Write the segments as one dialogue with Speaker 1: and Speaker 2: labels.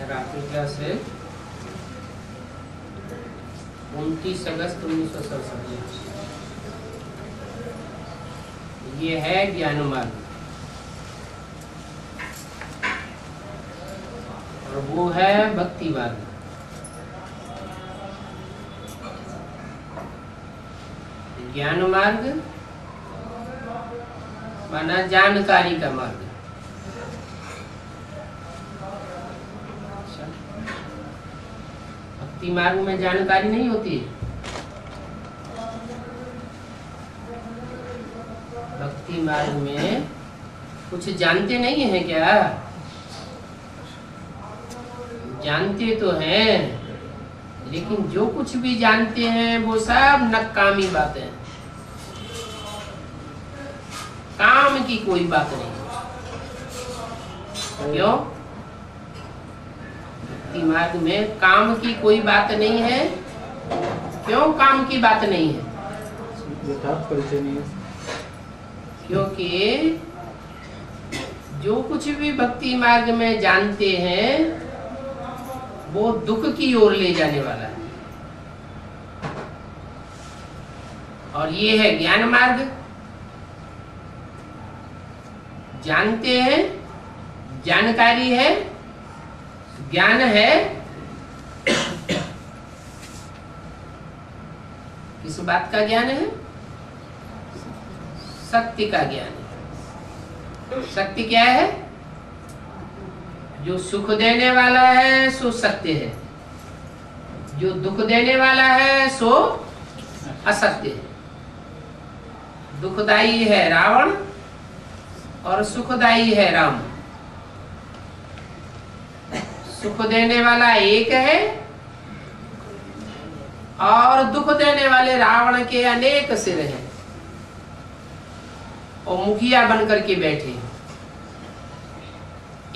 Speaker 1: रात्रि क्लास है 29 अगस्त 1967। ये है ज्ञान मार्ग और वो है भक्ति मार्ग। ज्ञान मार्ग माना जानकारी का मार्ग। भक्ति मार्ग में जानकारी नहीं होती है। भक्ति मार्ग में कुछ जानते नहीं है क्या? जानते तो हैं, लेकिन जो कुछ भी जानते हैं वो सब नकामी बातें हैं। काम की कोई बात नहीं। क्यों? भक्ति मार्ग में काम की कोई बात नहीं है। क्यों काम की बात नहीं है?
Speaker 2: परिचय नहीं है।
Speaker 1: क्योंकि जो कुछ भी भक्ति मार्ग में जानते हैं वो दुख की ओर ले जाने वाला है। और ये है ज्ञान मार्ग। जानते हैं, जानकारी है, ज्ञान है। किस बात का ज्ञान है? सत्य का ज्ञान है। सत्य क्या है? जो सुख देने वाला है सो सत्य है, जो दुख देने वाला है सो असत्य है। दुखदाई है रावण और सुखदाई है राम। सुख देने वाला एक है और दुख देने वाले रावण के अनेक सिर हैं और मुखिया बनकर के बैठे।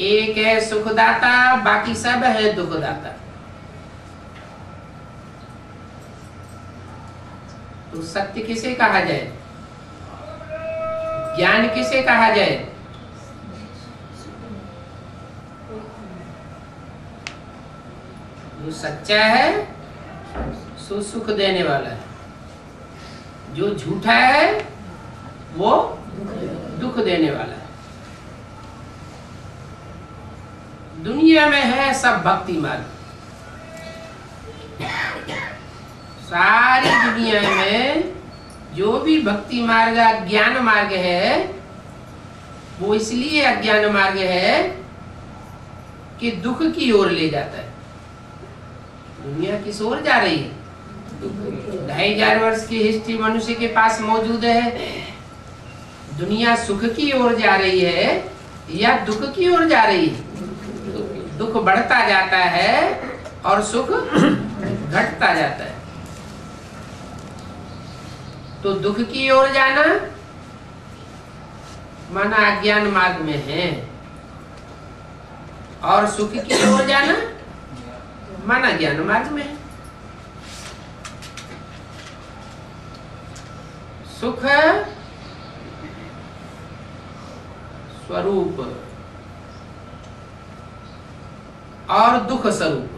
Speaker 1: एक है सुखदाता, बाकी सब है दुखदाता। तो सत्य किसे कहा जाए? ज्ञान किसे कहा जाए? जो सच्चा है सो सुख देने वाला है, जो झूठा है वो दुख देने वाला है। दुनिया में है सब भक्ति मार्ग। सारी दुनिया में जो भी भक्ति मार्ग अज्ञान मार्ग है वो इसलिए अज्ञान मार्ग है कि दुख की ओर ले जाता है। दुनिया किस ओर जा रही है? 2500 वर्ष की हिस्ट्री मनुष्य के पास मौजूद है। दुनिया सुख की ओर जा रही है या दुख की ओर जा रही है? दुख बढ़ता जाता है और सुख घटता जाता है। तो दुख की ओर जाना माना अज्ञान मार्ग में है, और सुख की ओर जाना माना ज्ञान मार्ग में है। सुख स्वरूप और दुख स्वरूप।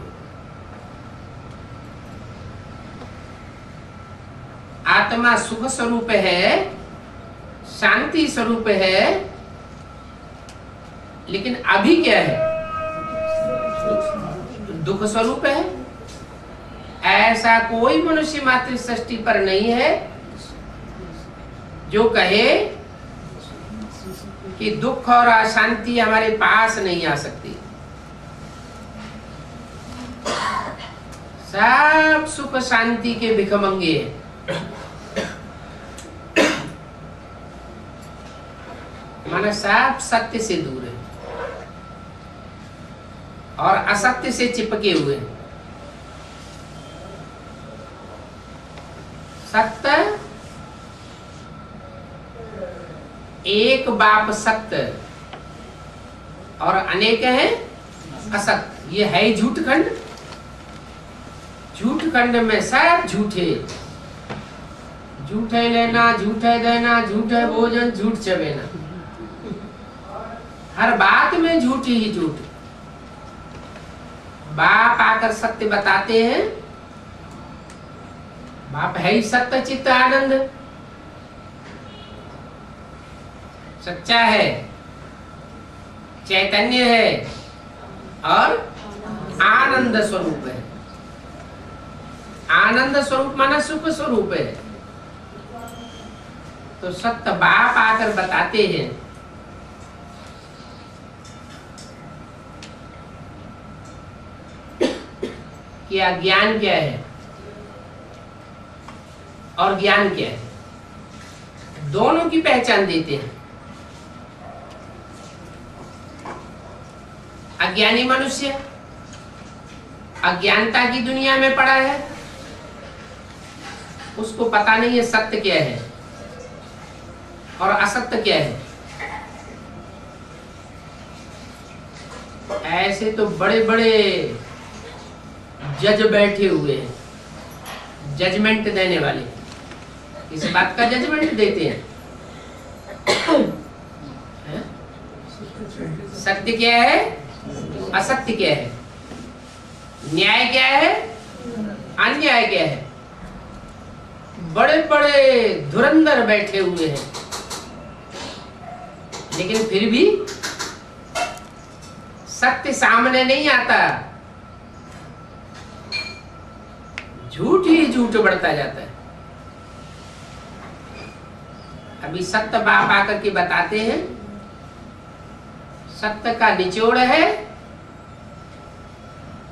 Speaker 1: आत्मा सुख स्वरूप है, शांति स्वरूप है, लेकिन अभी क्या है? दुख स्वरूप है। ऐसा कोई मनुष्य मात्र सृष्टि पर नहीं है जो कहे कि दुख और अशांति हमारे पास नहीं आ सकती। सब सुख शांति के भिखमंगे हैं। माना सब सत्य से दूर है और असत्य से चिपके हुए हैं। सत्य एक बाप सत्य और अनेक हैं असत्य। ये है झूठ खंड। झूठ खंड में सब झूठे। झूठे लेना, झूठे देना, झूठे भोजन, झूठ चबेना। हर बात में झूठ ही झूठ। बाप आकर सत्य बताते हैं। बाप है ही सत्य चित्त आनंद, सच्चा है, चैतन्य है और आनंद स्वरूप है। आनंद स्वरूप माना सुख स्वरूप है। तो सत्य बाप आकर बताते हैं कि अज्ञान क्या है और ज्ञान क्या है, दोनों की पहचान देते हैं। अज्ञानी मनुष्य अज्ञानता की दुनिया में पड़ा है, उसको पता नहीं है सत्य क्या है और असत्य क्या है। ऐसे तो बड़े बड़े जज बैठे हुए हैं, जजमेंट देने वाले, इस बात का जजमेंट देते हैं। सत्य क्या है, असत्य क्या है, न्याय क्या है, अन्याय क्या है। बड़े बड़े धुरंधर बैठे हुए हैं, लेकिन फिर भी सत्य सामने नहीं आता, झूठ ही झूठ बढ़ता जाता है। अभी सत्य बाप आकर के बताते हैं, सत्य का निचोड़ है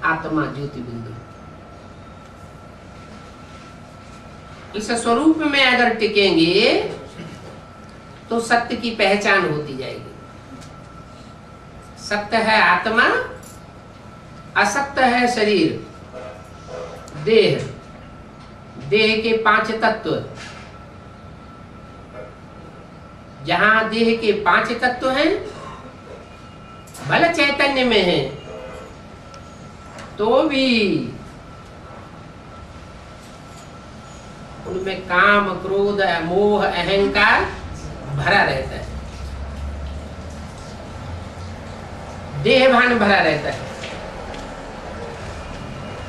Speaker 1: आत्मा ज्योति बिंदु। इस स्वरूप में अगर टिकेंगे तो सत्य की पहचान होती जाएगी। सत्य है आत्मा, असत्य है शरीर, देह, देह के 5 तत्व। जहां देह के 5 तत्व हैं, भले चैतन्य में है तो भी उनमें काम, क्रोध, मोह, अहंकार भरा रहता है, देह भान भरा रहता है।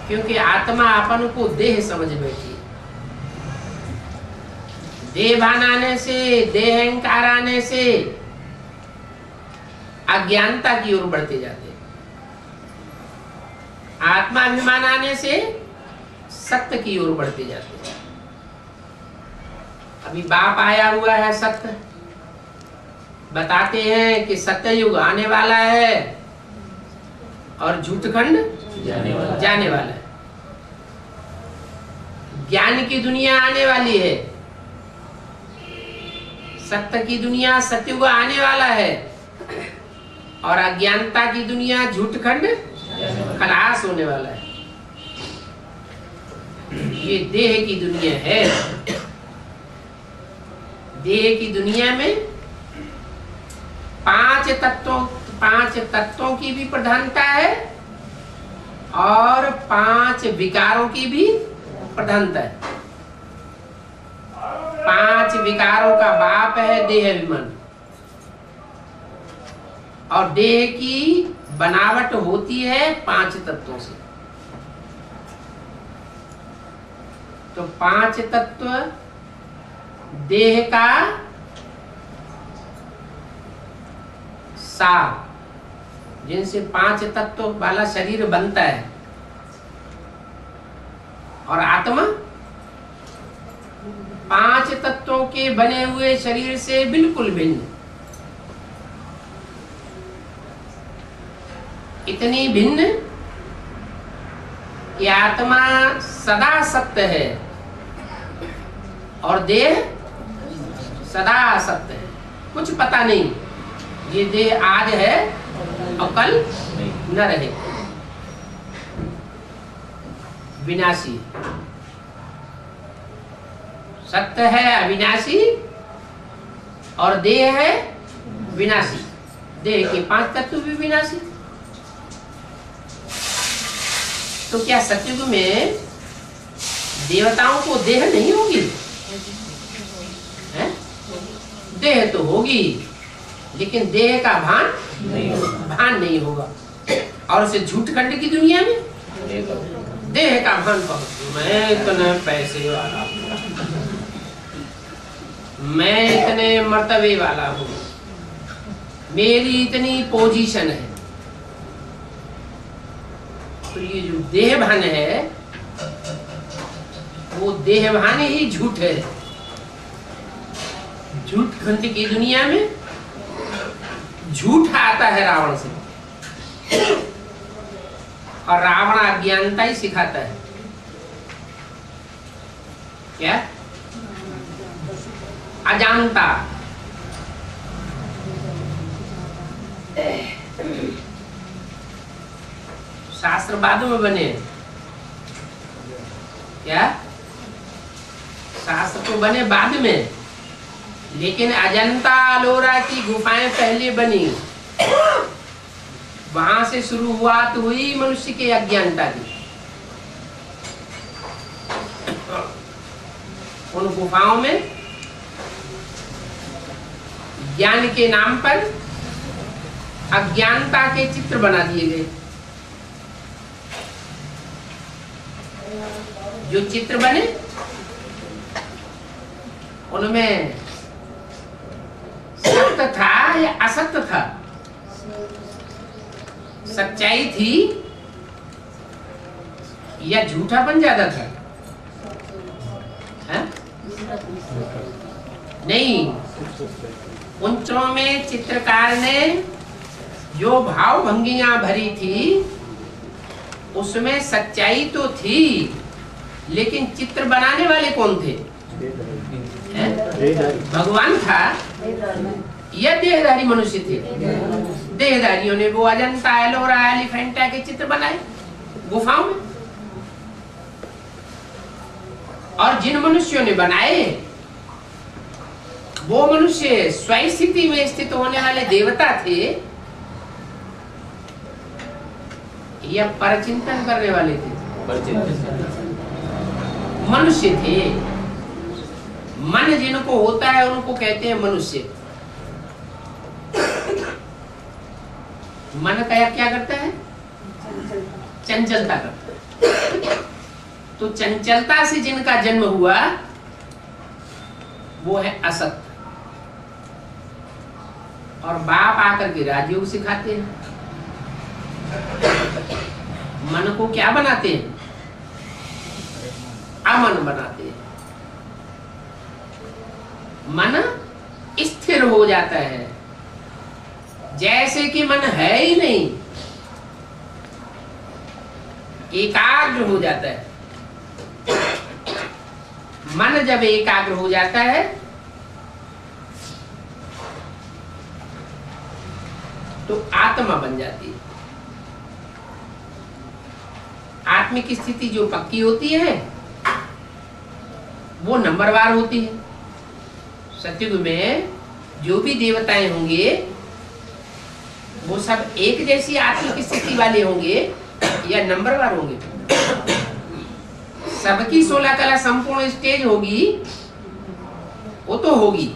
Speaker 1: क्योंकि आत्मा अपन को देह समझ बैठी है। देह भान आने से, देह अहंकार आने से अज्ञानता की ओर बढ़ते जाते हैं। आत्माभिमान आने से सत्य की ओर बढ़ते जाते हैं। अभी बाप आया हुआ है सत्य, बताते हैं कि सत्य युग आने वाला है और झूठखंड जाने वाला है। ज्ञान की दुनिया आने वाली है, सत्य की दुनिया सतयुग आने वाला है और अज्ञानता की दुनिया झूठखंड खलास होने वाला है। ये देह की दुनिया है। देह की दुनिया में 5 तत्वों की भी प्रधानता है और 5 विकारों की भी प्रधानता है। 5 विकारों का बाप है देह अभिमान, और देह की बनावट होती है 5 तत्वों से। तो 5 तत्व देह का सार, जिनसे 5 तत्व वाला शरीर बनता है, और आत्मा 5 तत्वों के बने हुए शरीर से बिल्कुल भिन्न। इतनी भिन्न कि आत्मा सदा सत्य है और देह सदा असत्य है। कुछ पता नहीं, ये देह आज है और कल न रहे, विनाशी। सत्य है अविनाशी और देह है विनाशी। देह के 5 तत्व भी विनाशी। तो क्या सतयुग में देवताओं को देह नहीं होगी? है? देह तो होगी, लेकिन देह का भान नहीं होगा। और उसे झूठ खंड की दुनिया में देह का भान पकड़, मैं इतने पैसे वाला हूँ, मैं इतने मर्तबे वाला हूँ, मेरी इतनी पोजीशन है। तो ये जो देह भान है वो देह भान ही झूठ है। झूठ खंड की दुनिया में झूठ आता है रावण से, और रावण अज्ञानता ही सिखाता है। क्या? अजानता। शास्त्र बाद में बने, क्या? शास्त्र तो बने बाद में, लेकिन अजंता अलोरा की गुफाएं पहले बनी। वहां से शुरुआत हुई मनुष्य के अज्ञानता की। उन गुफाओं में ज्ञान के नाम पर अज्ञानता के चित्र बना दिए गए। जो चित्र बने उनमें सत्य था या असत्य था, सच्चाई थी या झूठापन ज्यादा था? है? नहीं, उन चित्रों में चित्रकार ने जो भाव भंगियां भरी थी उसमें सच्चाई तो थी, लेकिन चित्र बनाने वाले कौन थे? भगवान था या देहधारी मनुष्य थे? देहधारियों ने वो अजंता, एलोरा, एलिफेंटा के चित्र बनाए गुफाओं में। और जिन मनुष्यों ने बनाए वो मनुष्य स्वयं स्थिति में स्थित होने वाले देवता थे या परचिंतन करने वाले थे? मनुष्य थे। मन जिनको होता है उनको कहते हैं मनुष्य। मन क्या करता है? चंचलता करता है। तो चंचलता से जिनका जन्म हुआ वो है असत। और बाप आकर के राजयोग सिखाते हैं। मन को क्या बनाते हैं? अमन बनाते हैं। मन स्थिर हो जाता है, जैसे कि मन है ही नहीं, एकाग्र हो जाता है। मन जब एकाग्र हो जाता है तो आत्मा बन जाती है। आत्मिक स्थिति जो पक्की होती है वो नंबरवार होती है। सतयुग में जो भी देवताएं होंगे वो सब एक जैसी आत्मिक स्थिति वाले होंगे या नंबरवार होंगे? सबकी 16 कला संपूर्ण स्टेज होगी, वो तो होगी,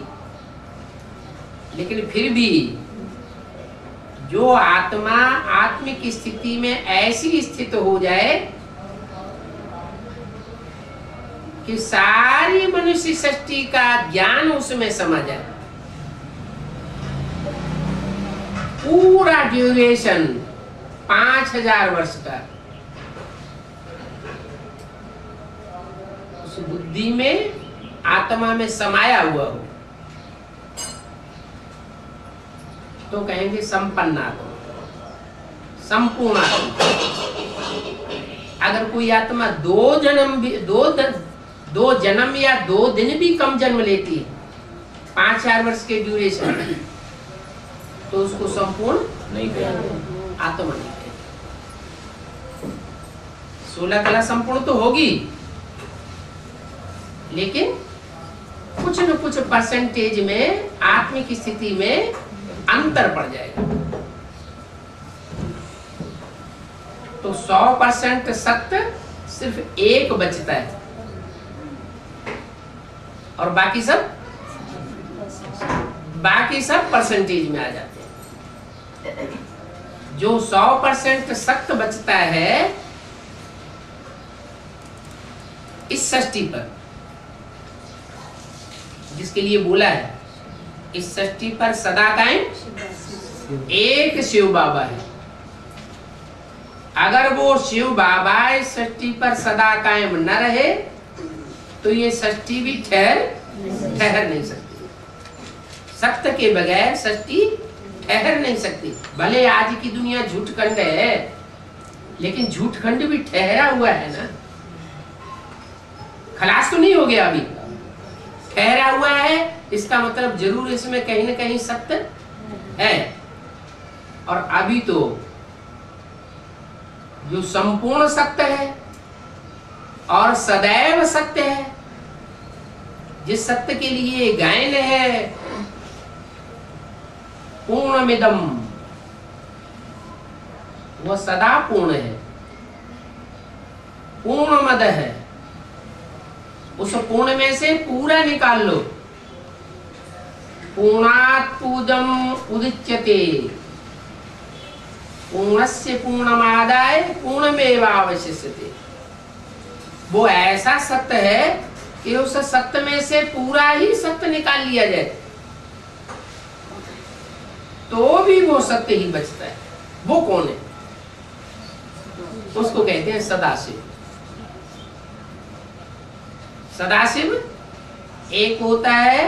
Speaker 1: लेकिन फिर भी जो आत्मा आत्मिक स्थिति में ऐसी स्थित हो जाए कि सारी मनुष्य सृष्टि का ज्ञान उसमें समा जाए, पूरा ड्यूरेशन 5000 वर्ष का उस बुद्धि में आत्मा में समाया हुआ हो तो कहेंगे संपन्न आत्मा, संपूर्ण आत्मा। अगर कोई आत्मा दो जन्म या 2 दिन भी कम जन्म लेती है 5000 वर्ष के ड्यूरेशन, तो उसको संपूर्ण नहीं कहेंगे, आत्मा नहीं कहेंगे। 16 कला संपूर्ण तो होगी, लेकिन कुछ न कुछ परसेंटेज में आत्मिक स्थिति में अंतर पड़ जाएगा। तो 100% सत्य सिर्फ एक बचता है और बाकी सब परसेंटेज में आ जाते हैं। जो 100% सत्य बचता है इस सृष्टि पर, जिसके लिए बोला है इस सृष्टि पर सदा कायम एक शिव बाबा है। अगर वो शिव बाबा इस सृष्टि पर सदा कायम न रहे तो ये सृष्टि भी ठहर नहीं सकती। सत्य के बगैर सृष्टि ठहर नहीं सकती। भले आज की दुनिया झूठखंड है, लेकिन झूठखंड भी ठहरा हुआ है ना, खलास तो नहीं हो गया, अभी ठहरा हुआ है। इसका मतलब जरूर इसमें कहीं ना कहीं सत्य है। और अभी तो जो संपूर्ण सत्य है और सदैव सत्य है, जिस सत्य के लिए गायन है पूर्णमिदम, वह सदा पूर्ण है, पूर्णमद है। उस पूर्ण में से पूरा निकाल लो। पूर्णात् पूर्णम उदिच्यते, पूर्णस्य पूर्णमादाय पूर्णमेवावशिष्यते। वो ऐसा सत्य है कि उस सत्य में से पूरा ही सत्य निकाल लिया जाए तो भी वो सत्य ही बचता है। वो कौन है? उसको कहते हैं सदाशिव। सदाशिव एक होता है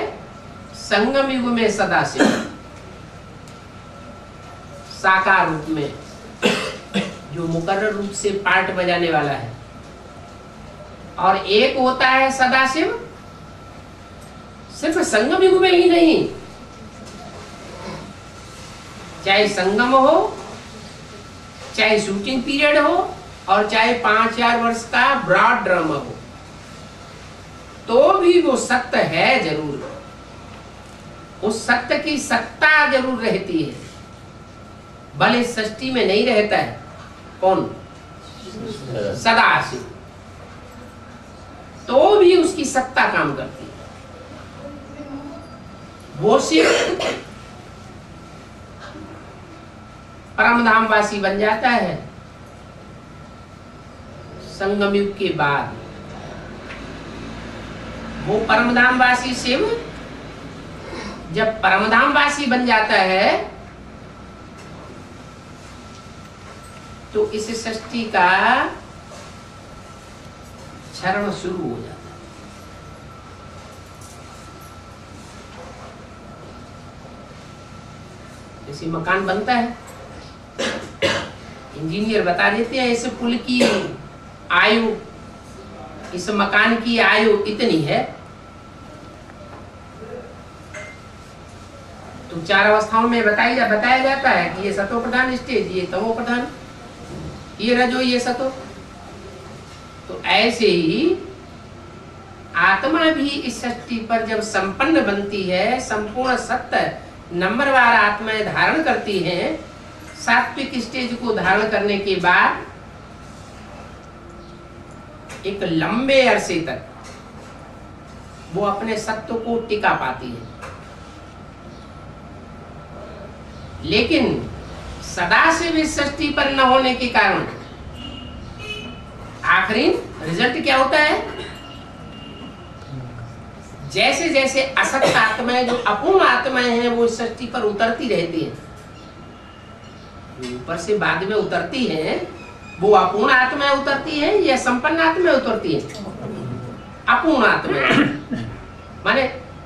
Speaker 1: संगम युग में सदाशिव साकार रूप में, जो मुकर्रर रूप से पार्ट बजाने वाला है, और एक होता है सदाशिव सिर्फ संगम युग में ही नहीं, चाहे संगम हो, चाहे शूटिंग पीरियड हो, और चाहे 5-4 वर्ष का ब्रॉड ड्रामा हो, तो भी वो सत्य है जरूर। उस सत्य की सत्ता जरूर रहती है, भले सृष्टि में नहीं रहता है। कौन? सदाशिव। तो भी उसकी सत्ता काम करती है। वो शिव परमधामवासी बन जाता है संगम युग के बाद। वो परमधामवासी शिव जब परमधामवासी बन जाता है तो इस सृष्टि का क्षरण शुरू हो जाता है। जैसे मकान बनता है, इंजीनियर बता देते हैं इस पुल की आयु, इस मकान की आयु इतनी है, तो 4 अवस्थाओं में बताया जाता है कि ये सतो प्रधान स्टेज, ये तमो प्रधान, ये रजो, ये सतो। तो ऐसे ही आत्मा भी इस सृष्टि पर जब संपन्न बनती है, संपूर्ण सत्य नंबरवार आत्माएं धारण करती हैं, सात्विक स्टेज को धारण करने के बाद एक लंबे अरसे तक वो अपने सत्व को टिका पाती है। लेकिन सदाशिव इस सृष्टि पर न होने के कारण आखिरी रिजल्ट क्या होता है? जैसे जैसे असत आत्माएं, जो अपूर्ण आत्माएं हैं, वो इस सृष्टि पर उतरती रहती हैं, ऊपर से बाद में उतरती हैं, वो अपूर्ण आत्माएं उतरती हैं या संपन्न आत्माएं उतरती हैं? अपूर्ण आत्माएं, माने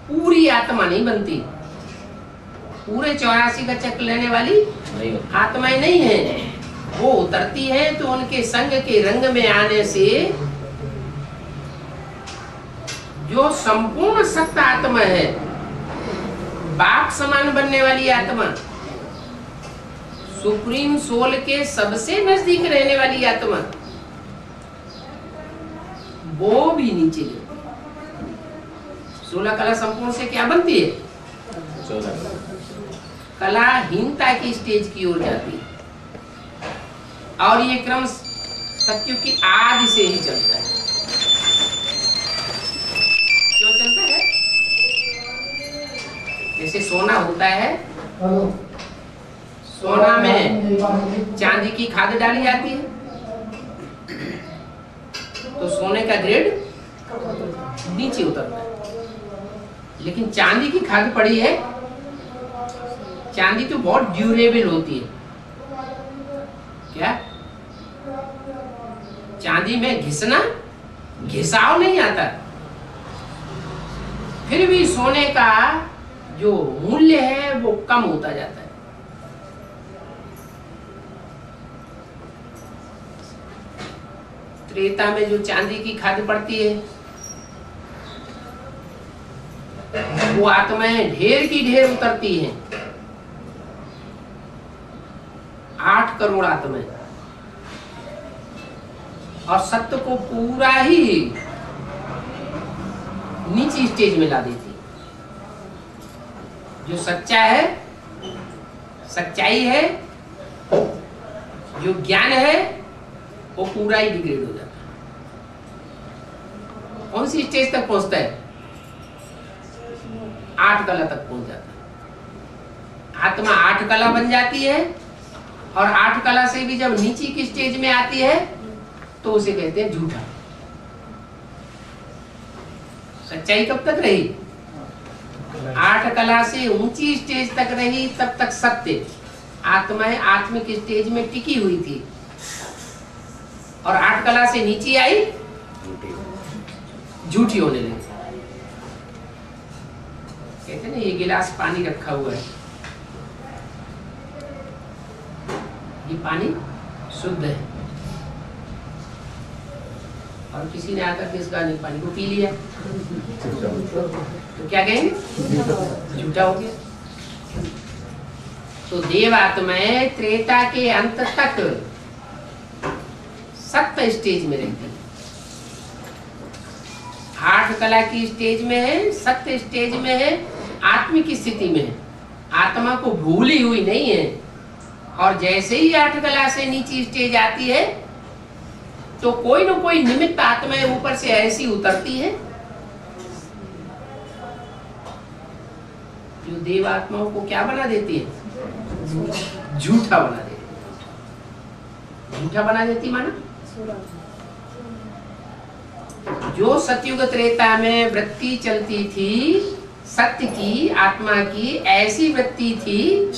Speaker 1: पूरी आत्मा नहीं बनती, पूरे 84 का चक्र लेने वाली आत्माएं नहीं है। वो उतरती है तो उनके संग के रंग में आने से जो संपूर्ण सत्य आत्मा है, बाप समान बनने वाली आत्मा, सुप्रीम सोल के सबसे नजदीक रहने वाली आत्मा, वो भी नीचे गिरती। 16 कला संपूर्ण से क्या बनती है? कलाहीनता की स्टेज की ओर जाती है। और ये क्रम सत्युग की आदि से ही चलता है। क्यों चलता है? जैसे सोना होता है, सोना में चांदी की खाद डाली जाती है तो सोने का ग्रेड नीचे उतरता है। लेकिन चांदी की खाद पड़ी है, चांदी तो बहुत ड्यूरेबल होती है। क्या चांदी में घिसाव नहीं आता, फिर भी सोने का जो मूल्य है वो कम होता जाता है। त्रेता में जो चांदी की खाद पड़ती है वो आत्माएं ढेर की ढेर उतरती हैं। 8 करोड़ आत्माएं, और सत्य को पूरा ही नीची स्टेज में ला देती। जो सच्चा है, सच्चाई है, जो ज्ञान है, वो पूरा ही डिग्रेड हो जाता है। कौन सी स्टेज तक पहुंचता है? 8 कला तक पहुंच जाता है। आत्मा 8 कला बन जाती है, और 8 कला से भी जब नीची की स्टेज में आती है तो उसे कहते हैं झूठा। सच्चाई कब तक रही? 8 कला से ऊंची स्टेज तक रही, तब तक सत्य आत्माएं आत्मिक स्टेज में टिकी हुई थी। और 8 कला से नीचे आई, झूठी होने लगी। कहते ना, ये गिलास पानी रखा हुआ है, ये पानी शुद्ध है, और किसी ने आकर के इस पानी को पी लिया तो क्या कहेंगे? झूठा हो गया। तो देव आत्माएं त्रेता के अंत तक सत्य स्टेज में रहती है। 8 कला की स्टेज में है, सत्य स्टेज में है, आत्मिक स्थिति में है, आत्मा को भूली हुई नहीं है। और जैसे ही 8 कला से नीची स्टेज आती है तो कोई न कोई निमित्त आत्माएं ऊपर से ऐसी उतरती है जो देव आत्माओं को क्या बना देती है? झूठा बना देती है। झूठा बना देती माना जो सतयुग त्रेता में वृत्ति चलती थी सत्य की, आत्मा की, ऐसी वृत्ति थी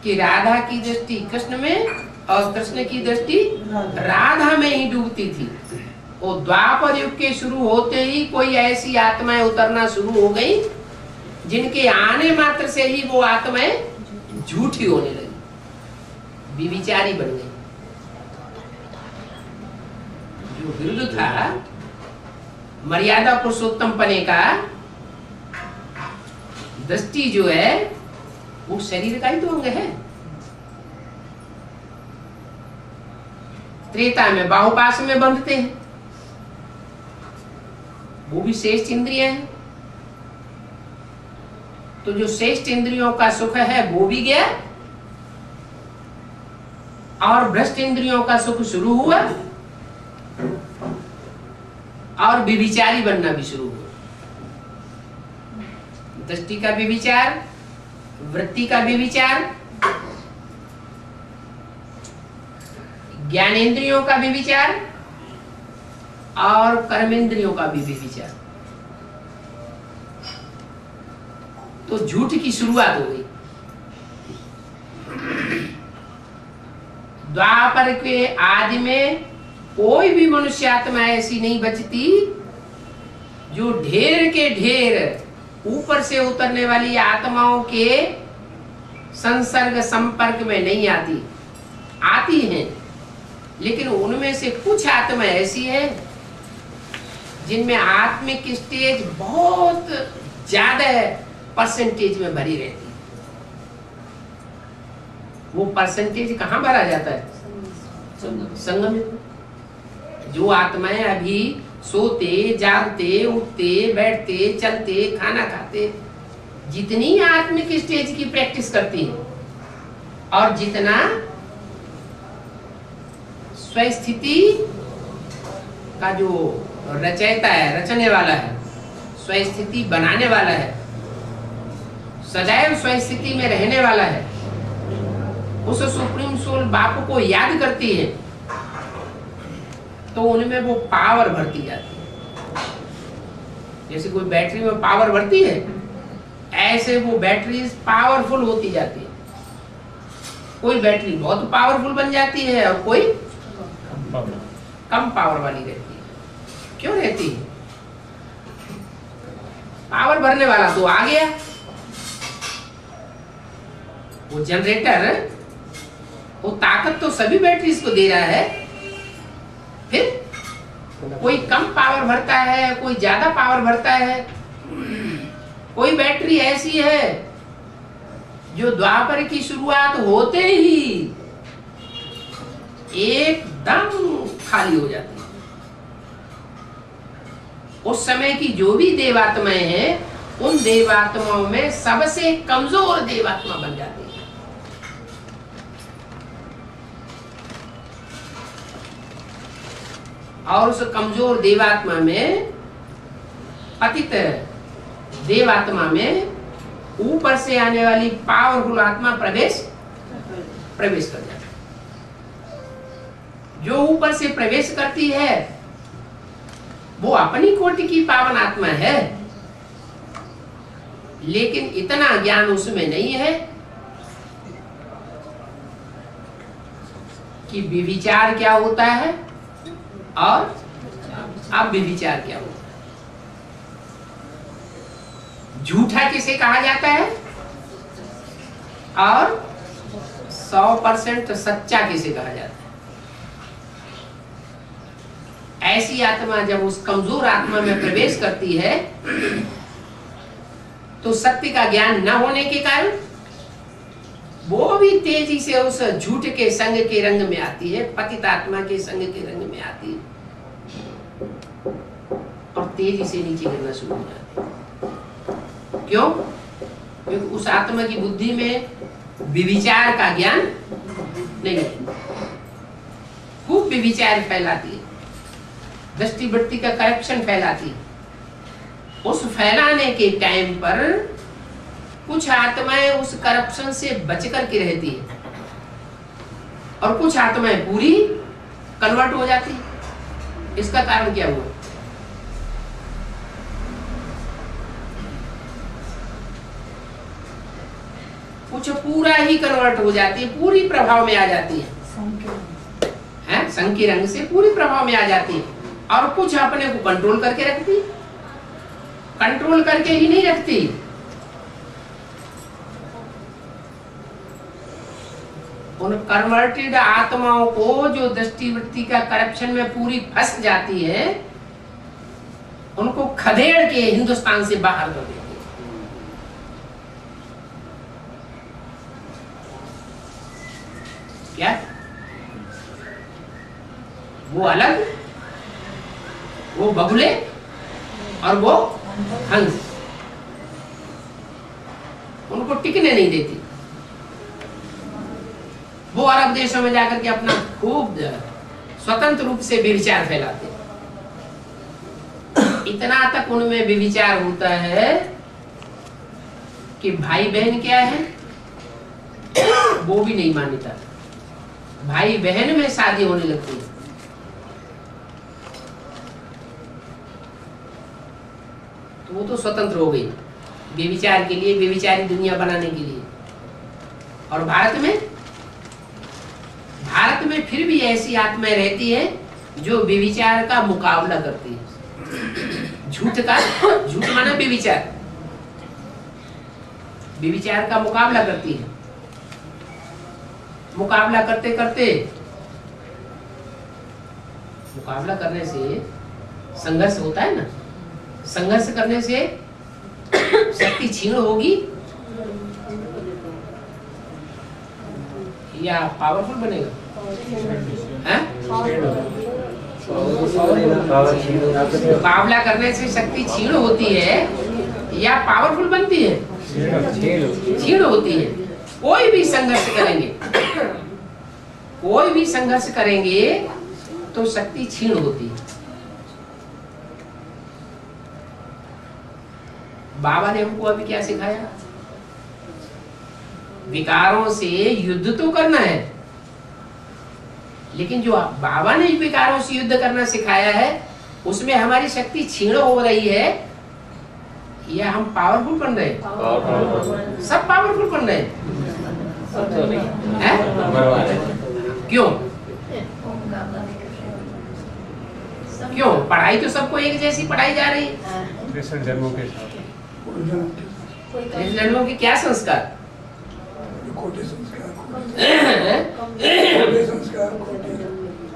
Speaker 1: कि राधा की दृष्टि कृष्ण में और कृष्ण की दृष्टि राधा में ही डूबती थी। वो द्वापर युग के शुरू होते ही कोई ऐसी आत्माएं उतरना शुरू हो गई जिनके आने मात्र से ही वो आत्माएं झूठी होने लगी, विविचारी बन गई। जो विरुद्ध था मर्यादा पुरुषोत्तम पने का, दृष्टि जो है वो शरीर का ही तो अंग है। त्रेता में बाहुपाश में बंधते हैं, वो भी श्रेष्ठ इंद्रियां हैं। तो जो श्रेष्ठ इंद्रियों का सुख है वो भी गया, और भ्रष्ट इंद्रियों का सुख शुरू हुआ, और विविचारी बनना भी शुरू हुआ। दृष्टि का विविचार, वृत्ति का विविचार, ज्ञानेंद्रियों का विविचार, और कर्मेंद्रियों का भी विविचार। तो झूठ की शुरुआत हो गई। द्वापर के आदि में कोई भी मनुष्य आत्मा ऐसी नहीं बचती जो ढेर के ढेर ऊपर से उतरने वाली आत्माओं के संसर्ग संपर्क में नहीं आती। आती हैं, लेकिन उनमें से कुछ आत्मा ऐसी है जिनमें आत्मिक स्टेज बहुत ज्यादा परसेंटेज में भरी रहती है। वो परसेंटेज कहाँ भरा जाता है? संगम में। जो आत्माएं अभी सोते, जागते, उठते, बैठते, चलते, खाना खाते, जितनी आत्मिक स्टेज की प्रैक्टिस करती है और जितना स्वस्थिति का जो रचयिता है, रचने वाला है, स्वस्थिति बनाने वाला है, सदैव स्वस्थिति में रहने वाला है, उस सुप्रीम सोल बाप को याद करती है तो उनमें वो पावर भरती जाती है। जैसे कोई बैटरी में पावर भरती है, ऐसे वो बैटरी पावरफुल होती जाती है। कोई बैटरी बहुत पावरफुल बन जाती है और कोई कम पावर वाली रहती है। क्यों रहती है? पावर भरने वाला तो आ गया, वो जनरेटर वो ताकत तो सभी बैटरीज को दे रहा है। फिर कोई कम पावर भरता है, कोई ज्यादा पावर भरता है। कोई बैटरी ऐसी है जो द्वापर की शुरुआत होते ही एकदम खाली हो जाती है। उस समय की जो भी देवात्माएं हैं उन देवात्माओं में सबसे कमजोर देवात्मा बन जाती है। और उस कमजोर देवात्मा में, पतित देवात्मा में ऊपर से आने वाली पावरफुल आत्मा प्रवेश कर जाती है। जो ऊपर से प्रवेश करती है वो अपनी कोटि की पावन आत्मा है, लेकिन इतना ज्ञान उसमें नहीं है कि व्यभिचार क्या होता है और अव्यभिचार क्या होता है। झूठा किसे कहा जाता है और 100% सच्चा किसे कहा जाता है। ऐसी आत्मा जब उस कमजोर आत्मा में प्रवेश करती है तो सत्य का ज्ञान न होने के कारण वो भी तेजी से उस झूठ के संग के रंग में आती है, पतित आत्मा के संग के रंग में आती है और तेजी से नीचे गिरना शुरू हो जाती है। क्यों? क्योंकि उस आत्मा की बुद्धि में व्यभिचार का ज्ञान नहीं है। खूब व्यभिचार फैलाती है, दृष्टि वृत्ति का करप्शन फैलाती है। उस फैलाने के टाइम पर कुछ आत्माएं उस करप्शन से बच करके रहती है और कुछ आत्माएं पूरी कन्वर्ट हो जाती है। इसका कारण क्या हुआ? कुछ पूरा ही कन्वर्ट हो जाती है, पूरी प्रभाव में आ जाती है, संग के रंग से पूरी प्रभाव में आ जाती है। और कुछ अपने को कंट्रोल करके रखती, कंट्रोल करके ही नहीं रखती, उन कन्वर्टेड आत्माओं को जो दृष्टि वृत्ति का करप्शन में पूरी फंस जाती है उनको खदेड़ के हिंदुस्तान से बाहर कर देती है। क्या वो अलग, वो बगुले और वो हंस, उनको टिकने नहीं देती। वो अरब देशों में जाकर के अपना खूब स्वतंत्र रूप से व्यभिचार फैलाते। इतना तक उनमें व्यभिचार होता है कि भाई बहन क्या है वो भी नहीं मानता। भाई बहन में शादी होने लगती है। तो वो तो स्वतंत्र हो गई व्यभिचार के लिए, व्यभिचारी दुनिया बनाने के लिए। और भारत में फिर भी ऐसी आत्माएं रहती है जो व्यभिचार का मुकाबला करती है। झूठ माना व्यभिचार, व्यभिचार का मुकाबला करती है। मुकाबला करते करते, मुकाबला करने से संघर्ष होता है ना, संघर्ष करने से शक्ति क्षीण होगी या पावरफुल बनेगा? मुकाबला करने से शक्ति क्षीण होती है या पावरफुल बनती है? क्षीण होती है। कोई भी संघर्ष करेंगे, कोई भी संघर्ष करेंगे तो शक्ति क्षीण होती है। बाबा ने हमको अभी क्या सिखाया? विकारों से युद्ध तो करना है, लेकिन जो बाबा ने विकारों से युद्ध करना सिखाया है उसमें हमारी शक्ति क्षीण हो रही है या हम पावरफुल बन रहे हैं? सब पावरफुल बन रहे हैं। क्यों? क्यों? पढ़ाई तो सबको एक जैसी पढ़ाई जा रही है।
Speaker 2: जन्मों के साथ
Speaker 1: इस जन्मों के क्या संस्कार?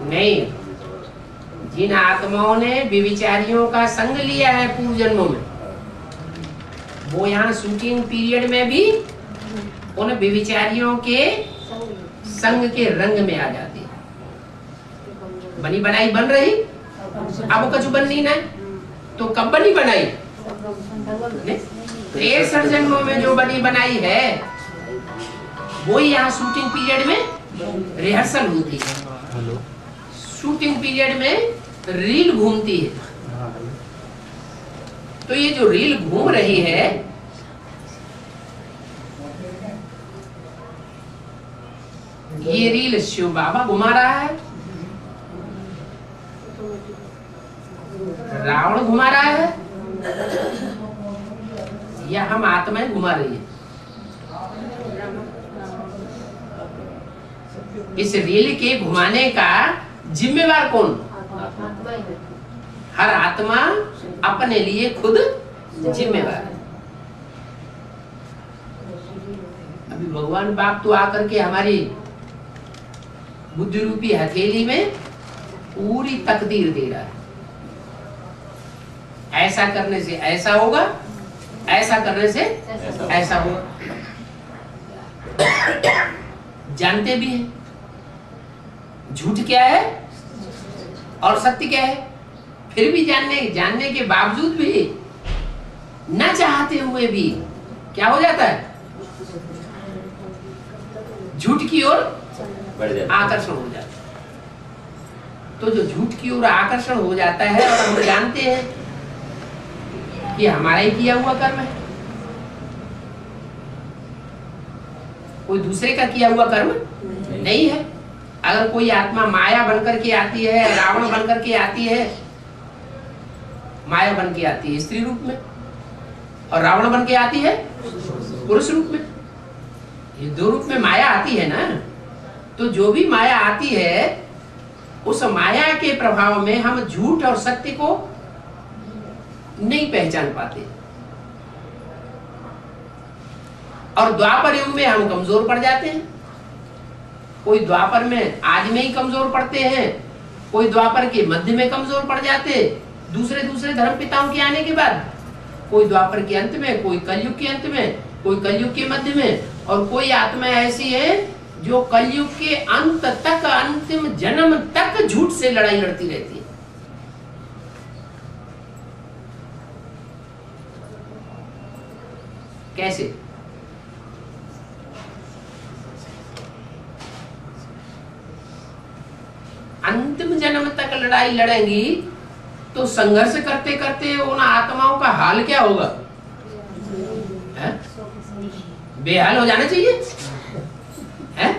Speaker 1: नहीं, जिन आत्माओं ने व्यभिचारियों का संग लिया है पूर्व जन्मों में, वो यहाँ शूटिंग पीरियड में भी उन व्यभिचारियों के संग के रंग में आ जाती है। बनी बनाई बन रही, अब कछु बन नहीं ना, तो कब बनी बनाई? 63 जन्मों में जो बनी बनाई है वो यहाँ शूटिंग पीरियड में रिहर्सल होती है। शूटिंग पीरियड में रील घूमती है। तो ये जो रील घूम रही है ये रील शिव बाबा घुमा रहा है, रावण घुमा रहा है, या हम आत्माएं घुमा रही है? इस रील के घुमाने का जिम्मेवार कौन? हर आत्मा अपने लिए खुद जिम्मेवार है। अभी भगवान बाप तो आकर के हमारी बुद्धि रूपी हथेली में पूरी तकदीर दे रहा है। ऐसा करने से ऐसा होगा, ऐसा करने से ऐसा होगा। जानते भी हैं झूठ क्या है और सत्य क्या है, फिर भी जानने के बावजूद भी न चाहते हुए भी क्या हो जाता है? झूठ की ओर आकर्षण हो जाता है। तो जो झूठ की ओर आकर्षण हो जाता है और हम जानते हैं कि हमारा ही किया हुआ कर्म है, कोई दूसरे का किया हुआ कर्म नहीं है। अगर कोई आत्मा माया बनकर के आती है, रावण बनकर के आती है, माया बन के आती है स्त्री रूप में और रावण बन के आती है पुरुष रूप में, ये दो रूप में माया आती है ना। तो जो भी माया आती है उस माया के प्रभाव में हम झूठ और सत्य को नहीं पहचान पाते और द्वापर युग में हम कमजोर पड़ जाते हैं। कोई द्वापर में आज में ही कमजोर पड़ते हैं, कोई द्वापर के मध्य में कमजोर पड़ जाते, दूसरे धर्म पिताओं के आने के बाद, कोई द्वापर के अंत में, कोई कलयुग के अंत में, कोई कलयुग के मध्य में, और कोई आत्मा ऐसी है जो कलयुग के अंत तक, अंतिम जन्म तक झूठ से लड़ाई लड़ती रहती है। कैसे? अंतिम जन्म तक लड़ाई लड़ेंगी तो संघर्ष करते करते उन आत्माओं का हाल क्या होगा? बेहाल हो जाना चाहिए है?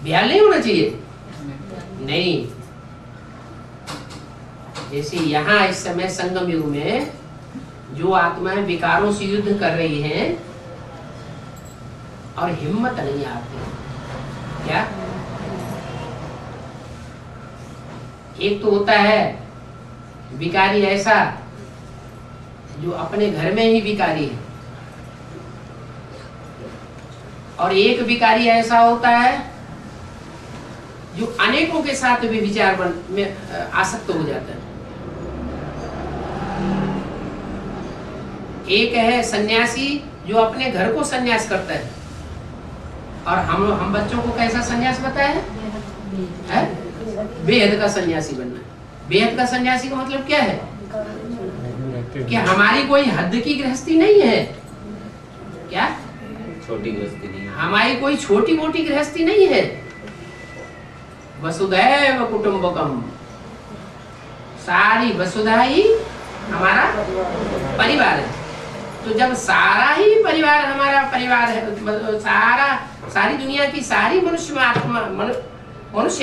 Speaker 1: बेहाल नहीं होना चाहिए। नहीं, जैसे यहाँ इस समय संगम युग में जो आत्माएं विकारों से युद्ध कर रही हैं और हिम्मत नहीं आती, क्या? एक तो होता है विकारी ऐसा जो अपने घर में ही विकारी है, और एक विकारी ऐसा होता है जो अनेकों के साथ भी विचार में आसक्त हो जाता है। एक है सन्यासी जो अपने घर को सन्यास करता है, और हम बच्चों को कैसा सन्यास बताया है? बेहद का सन्यासी बनना है। बेहद का सन्यासी का मतलब क्या है? कि हमारी कोई हद की गृहस्थी नहीं है। क्या?
Speaker 3: छोटी गृहस्थी नहीं है।
Speaker 1: हमारी कोई छोटी मोटी गृहस्थी नहीं है। वसुधैव कुटुंबकम, सारी वसुधा ही हमारा परिवार है। तो जब सारा ही परिवार हमारा परिवार है, सारी दुनिया की सारी मनुष्य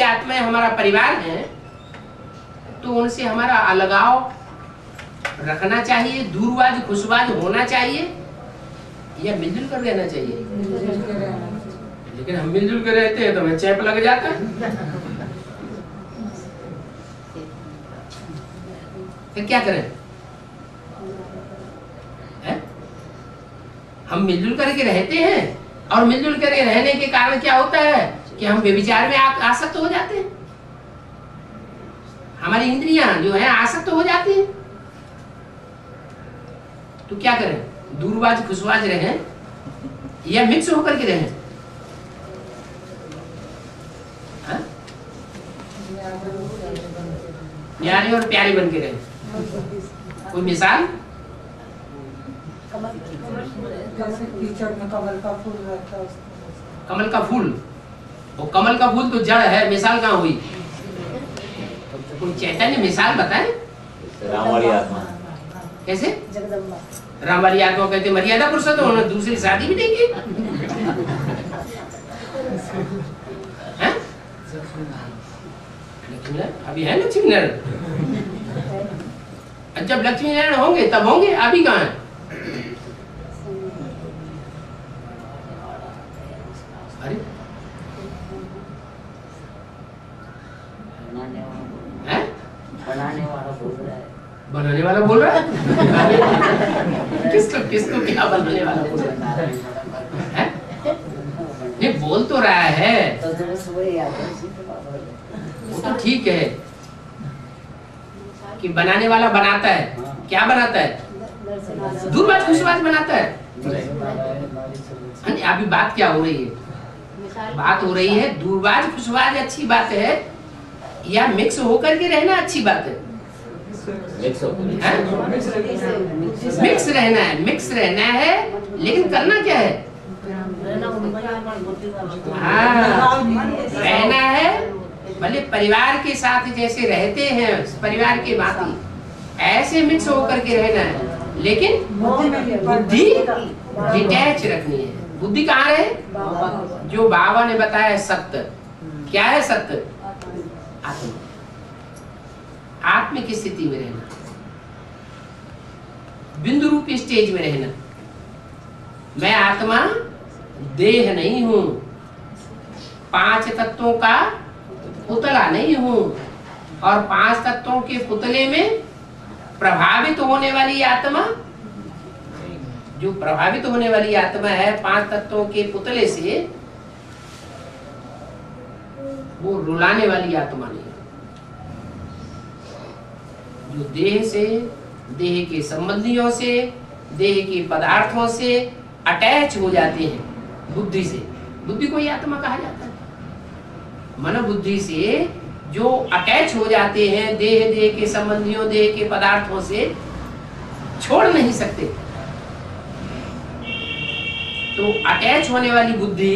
Speaker 1: आत्माएं हमारा परिवार है, तो उनसे हमारा अलगाव रखना चाहिए, दूरवाज खुशवाज होना चाहिए या मिलजुल कर रहना चाहिए? लेकिन हम मिलजुल कर रहते हैं तो हमें चैप लग जाता है। फिर क्या करें? हम मिलजुल करके रहते हैं और मिलजुल करके रहने के कारण क्या होता है कि हम व्यभिचार में आसक्त हो जाते हैं, हमारी इंद्रियां जो है आसक्त हो जाती हैं। तो क्या करें? दूरवाज खुशवाज रहें या मिक्स होकर के रहें? न्यारे और प्यारे बन के रहें। कोई मिसाल?
Speaker 4: कीचड़ में कमल का फूल रहता है।
Speaker 1: कमल का फूल, वो कमल का फूल तो जड़ है, मिसाल कहाँ हुई? कोई चैतन्य मिसाल बताए?
Speaker 3: राम वाली आत्मा।
Speaker 1: कैसे?
Speaker 4: जगदम्बा।
Speaker 1: राम वाली आत्मा कहते मर्यादा पुरुषोत्तम, उन्होंने दूसरी शादी भी नहीं की। हैं? अभी है लक्ष्मी नारायण। जब लक्ष्मी नारायण होंगे तब होंगे, अभी कहाँ है? अरे बनाने वाला बोल रहा है। किसको क्या बनाने वाला बोल रहा है? ये बोल तो रहा है, वो तो ठीक है कि बनाने वाला बनाता है। क्या बनाता है? दूरबाज खुशबाज बनाता है। अभी बात क्या हो रही है? बात हो रही है दूरबाज खुशबाज अच्छी बात है या मिक्स होकर के रहना अच्छी बात है? मिक्स रहना है, मिक्स रहना है, लेकिन करना क्या है? रहना है भले परिवार के साथ जैसे रहते हैं परिवार के भांति ऐसे मिक्स होकर के रहना है, लेकिन बुद्धि डिटैच रखनी है। बुद्धि कहाँ रहे? जो बाबा ने बताया सत्य। क्या है सत्य? आत्मा। आत्म की स्थिति में रहना, बिंदु रूप स्टेज में रहना। मैं आत्मा देह नहीं हूं, 5 तत्वों का पुतला नहीं हूं, और 5 तत्वों के पुतले में प्रभावित होने वाली आत्मा, जो प्रभावित होने वाली आत्मा है 5 तत्वों के पुतले से, वो रुलाने वाली आत्मा नहीं। जो देह से, देह के संबंधियों से, देह के पदार्थों से अटैच हो जाते हैं बुद्धि से। बुद्धि को ही आत्मा कहा जाता है। मनोबुद्धि से जो अटैच हो जाते हैं देह के संबंधियों, देह के पदार्थों से छोड़ नहीं सकते, तो अटैच होने वाली बुद्धि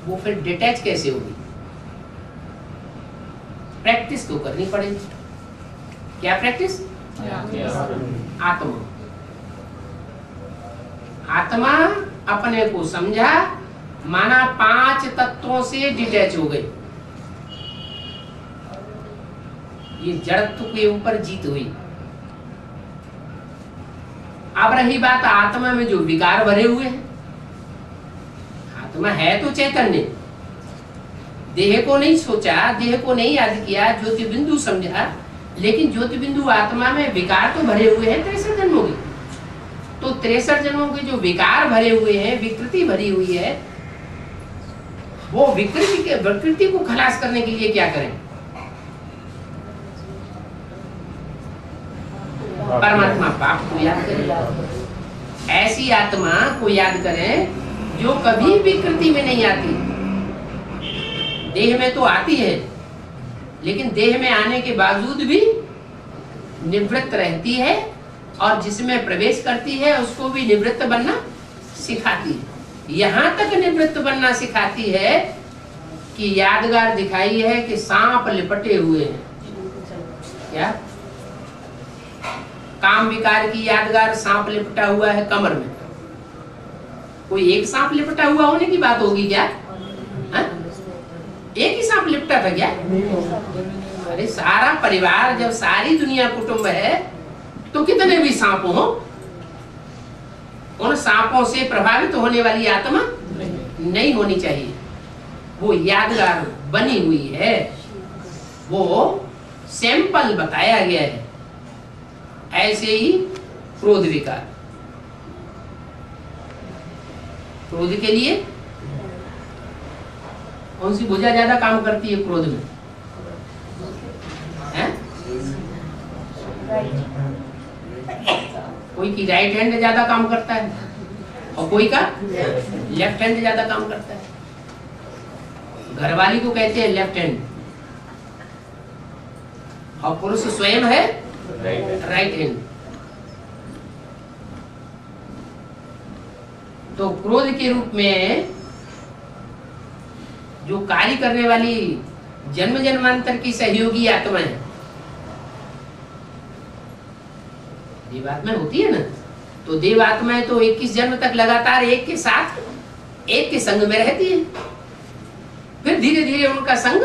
Speaker 1: वो फिर डिटैच कैसे होगी? प्रैक्टिस तो करनी पड़ेगी। क्या प्रैक्टिस? आत्मा। आत्मा अपने को समझा, माना 5 तत्वों से डिटैच हो गई, ये जड़त्व के ऊपर जीत हुई। अब रही बात आत्मा में जो विकार भरे हुए हैं। आत्मा है तो चैतन्य, देह को नहीं सोचा, देह को नहीं याद किया, ज्योति बिंदु समझा, लेकिन ज्योति बिंदु आत्मा में विकार तो भरे हुए हैं 63 जन्मों के। तो 63 जन्मों के जो विकार भरे हुए हैं, विकृति भरी हुई है, वो विकृति को खलास करने के लिए क्या करें? परमात्मा पाप को याद करें। ऐसी आत्मा को याद करें जो कभी विकृति में नहीं आती। देह में तो आती है, लेकिन देह में आने के बावजूद भी निवृत्त रहती है, और जिसमें प्रवेश करती है उसको भी निवृत्त बनना सिखाती है। यहाँ तक निवृत्त बनना सिखाती है कि यादगार दिखाई है कि सांप लिपटे हुए हैं। क्या? काम विकार की यादगार सांप लिपटा हुआ है कमर में। कोई एक सांप लिपटा हुआ होने की बात होगी क्या? हा? एक ही सांप लिपटा था क्या? अरे सारा परिवार, जब सारी दुनिया कुटुंब है तो कितने भी सांप हो, उन सांपों से प्रभावित होने वाली आत्मा नहीं होनी चाहिए। वो यादगार बनी हुई है, वो सैंपल बताया गया है। ऐसे ही क्रोध विकार, क्रोध के लिए कौन सी भुजा ज्यादा काम करती है क्रोध में? है? कोई की राइट हैंड ज्यादा काम करता है और कोई का लेफ्ट हैंड ज्यादा काम करता है। घरवाली को कहते हैं लेफ्ट हैंड और पुरुष स्वयं है राइट हैंड। तो क्रोध के रूप में जो कार्य करने वाली जन्म जन्मांतर की सहयोगी आत्मा है, देवात्माएं होती है ना, तो देवात्माएं तो 21 जन्म तक लगातार एक के साथ एक के संग में रहती है। फिर धीरे धीरे उनका संग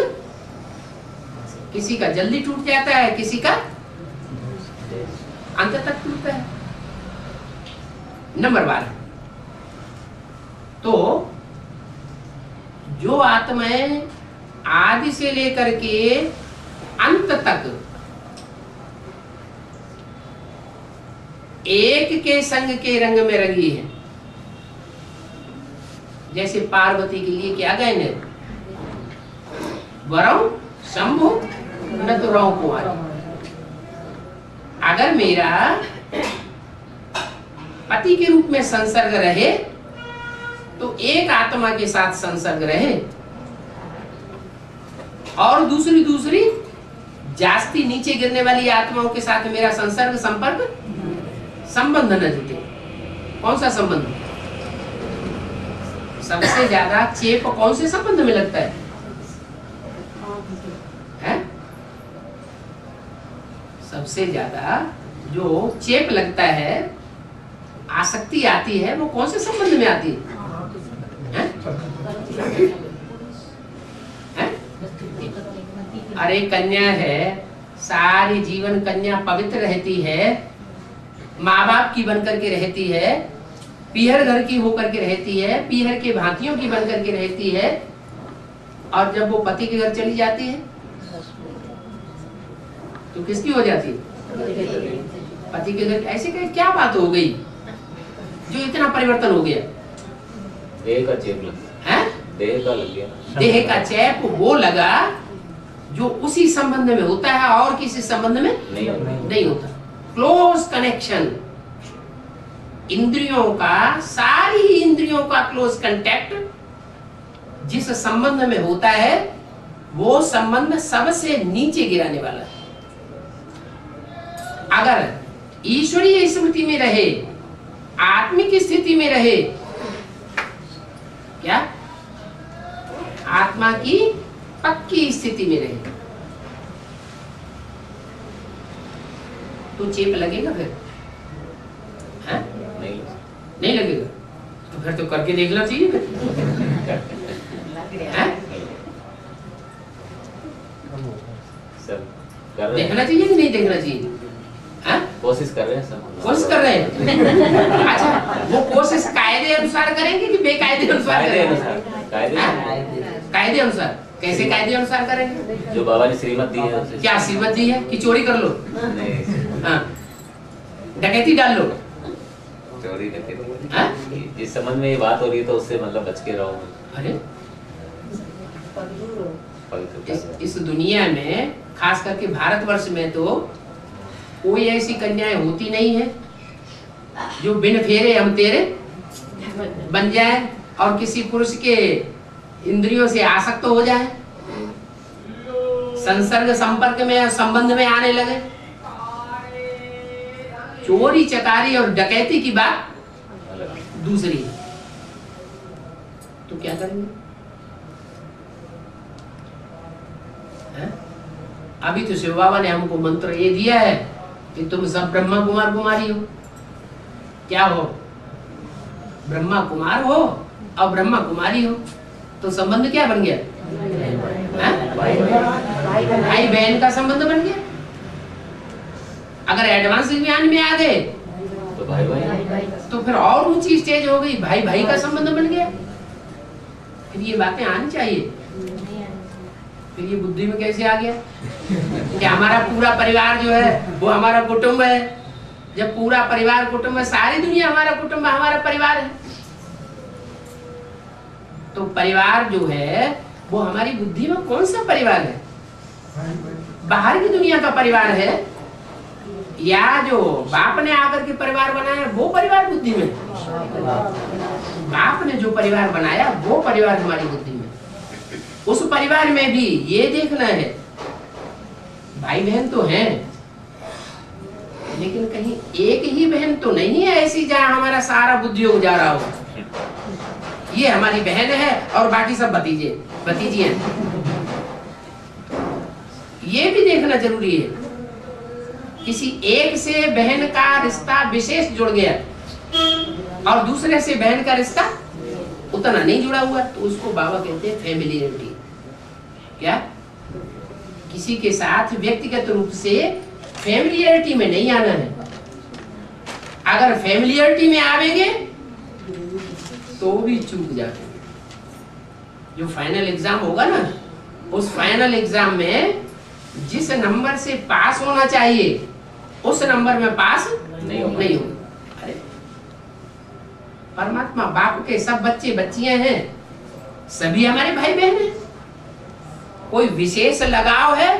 Speaker 1: किसी का जल्दी टूट जाता है, किसी का अंत तक टूटता है। नंबर 12, तो जो आत्माएं आदि से लेकर के अंत तक एक के संग के रंग में रंगी है, जैसे पार्वती के लिए क्या गायन है? वरौ शंभु न तो रौ कुमारी। अगर मेरा पति के रूप में संसर्ग रहे तो एक आत्मा के साथ संसर्ग रहे और दूसरी जास्ती नीचे गिरने वाली आत्माओं के साथ मेरा संसर्ग संपर्क संबंध न जुटे। कौन सा संबंध? सबसे ज्यादा चेप कौन से संबंध में लगता है? सबसे ज्यादा जो चेप लगता है, आसक्ति आती है, वो कौन से संबंध में आती है? अरे कन्या है, सारी जीवन कन्या पवित्र रहती है, माँ बाप की बनकर के रहती है, पीहर घर की होकर के रहती है, पीहर के भांतियों की बनकर के रहती है, और जब वो पति के घर चली जाती है तो किसकी हो जाती है? पति के घर। ऐसे क्या बात हो गई जो इतना परिवर्तन हो गया?
Speaker 3: देह का चेप लग गया। देह का लग गया।
Speaker 1: देह का चेप वो लगा जो उसी संबंध में होता है और किसी संबंध में नहीं होता। क्लोज कनेक्शन, इंद्रियों का, सारी इंद्रियों का क्लोज कांटेक्ट जिस संबंध में होता है, वो संबंध सबसे नीचे गिराने वाला है। अगर ईश्वरीय स्मृति में रहे, आत्मिक स्थिति में रहे, क्या आत्मा की पक्की स्थिति में रहे, तो चेप लगेगा फिर? नहीं लगेगा। तो फिर तो करके देखना चाहिए। देखना चाहिए कि नहीं देखना चाहिए?
Speaker 3: कोशिश कर रहे हैं सब।
Speaker 1: कोशिश कर रहे हैं। अच्छा, वो कोशिश कायदे अनुसार करेंगे कि बेकायदे अनुसार करेंगे? कायदे अनुसार। कैसे कायदे अनुसार करेंगे?
Speaker 3: जो बाबा ने श्रीमत दी है।
Speaker 1: क्या श्रीमत दी है कि चोरी कर लो?
Speaker 3: नहीं।
Speaker 1: हाँ, डकैती डाल लो?
Speaker 3: चोरी डकैती। जिस संबंध में ये बात हो रही है तो उससे मतलब बच के रहो।
Speaker 1: अरे इस दुनिया में, खास करके भारतवर्ष में, तो कोई ऐसी कन्याएं होती नहीं है जो बिन फेरे हम तेरे बन जाए और किसी पुरुष के इंद्रियों से आसक्त हो जाए, संसर्ग संपर्क में, संबंध में आने लगे। चोरी चकारी और डकैती की बात दूसरी है। तो क्या करेंगे? अभी तो शिव बाबा ने हमको मंत्र ये दिया है कि तुम सब ब्रह्मा कुमार कुमारी हो। क्या हो? ब्रह्मा कुमार हो और ब्रह्मा कुमारी हो, तो संबंध क्या बन गया? भाई बहन का संबंध बन गया। अगर एडवांस ज्ञान में आ गए
Speaker 3: तो भाई भाई,
Speaker 1: तो फिर और ऊंची स्टेज हो गई, भाई भाई का संबंध बन गया। फिर ये बातें आनी चाहिए। फिर ये बुद्धि में कैसे आ गया कि हमारा पूरा परिवार जो है वो हमारा कुटुंब है? जब पूरा परिवार कुटुंब है, सारी दुनिया हमारा कुटुंब है, हमारा परिवार है, तो परिवार जो है वो हमारी बुद्धि में कौन सा परिवार है? बाहर की दुनिया का परिवार है या जो बाप ने आकर के परिवार बनाया वो परिवार बुद्धि में? बाप ने जो परिवार बनाया वो परिवार हमारी बुद्धि में। उस परिवार में भी ये देखना है, भाई बहन तो हैं, लेकिन कहीं एक ही बहन तो नहीं है ऐसी जहां हमारा सारा बुद्धि जा रहा हो। ये हमारी बहन है और बाकी सब भतीजे भतीजी हैं। ये भी देखना जरूरी है। किसी एक से बहन का रिश्ता विशेष जुड़ गया और दूसरे से बहन का रिश्ता उतना नहीं जुड़ा हुआ, तो उसको बाबा कहते हैं फैमिलियरिटी। क्या? किसी के साथ व्यक्तिगत रूप से फैमिलियरिटी में नहीं आना है। अगर फैमिलियरिटी में आवेंगे तो भी चूक जाते हैं। जो फाइनल एग्जाम होगा ना, उस फाइनल एग्जाम में जिस नंबर से पास होना चाहिए उस नंबर में पास नहीं होगा। अरे परमात्मा बाप के सब बच्चे बच्चियां हैं, सभी हमारे भाई बहन हैं। कोई विशेष लगाव है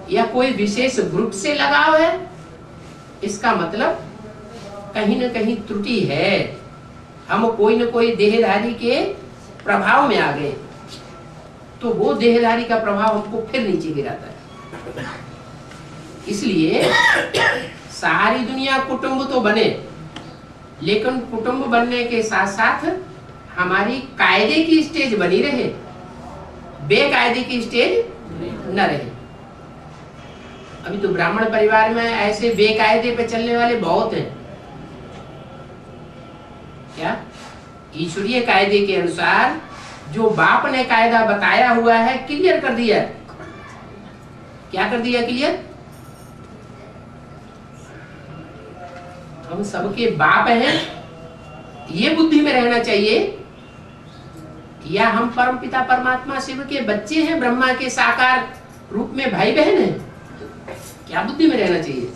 Speaker 1: या कोई विशेष ग्रुप से लगाव है, इसका मतलब कहीं न कहीं त्रुटि है। हम कोई न कोई देहधारी के प्रभाव में आ गए, तो वो देहधारी का प्रभाव हमको फिर नीचे गिराता है। इसलिए सारी दुनिया कुटुंब तो बने, लेकिन कुटुंब बनने के साथ साथ हमारी कायदे की स्टेज बनी रहे, बेकायदे की स्टेज न रहे। अभी तो ब्राह्मण परिवार में ऐसे बेकायदे पे चलने वाले बहुत हैं। क्या? ईश्वरीय कायदे के अनुसार जो बाप ने कायदा बताया हुआ है क्लियर कर दिया। क्या कर दिया क्लियर? हम सबके बाप हैं, ये बुद्धि में रहना चाहिए, या हम परमपिता परमात्मा शिव के बच्चे हैं, ब्रह्मा के साकार रूप में भाई बहन हैं। क्या बुद्धि में रहना चाहिए?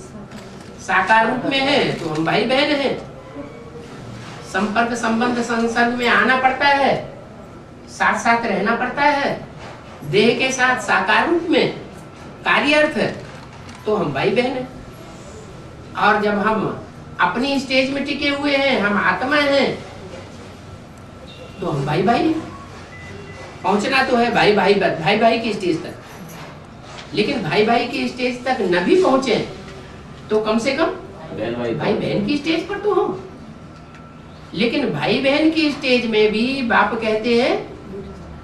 Speaker 1: साकार रूप में है तो हम भाई बहन हैं। संपर्क संबंध संसर्ग में आना पड़ता है, साथ साथ रहना पड़ता है, देह के साथ साकार रूप में कार्य अर्थ है, तो हम भाई बहन हैं। और जब हम अपनी स्टेज में टिके हुए हैं, हम आत्मा हैं, तो हम भाई भाई हैं। पहुंचना तो है भाई भाई की स्टेज तक, लेकिन भाई भाई की स्टेज तक न भी पहुंचे तो कम से कम भाई बहन की स्टेज पर तो हो। लेकिन भाई बहन की स्टेज में भी बाप कहते हैं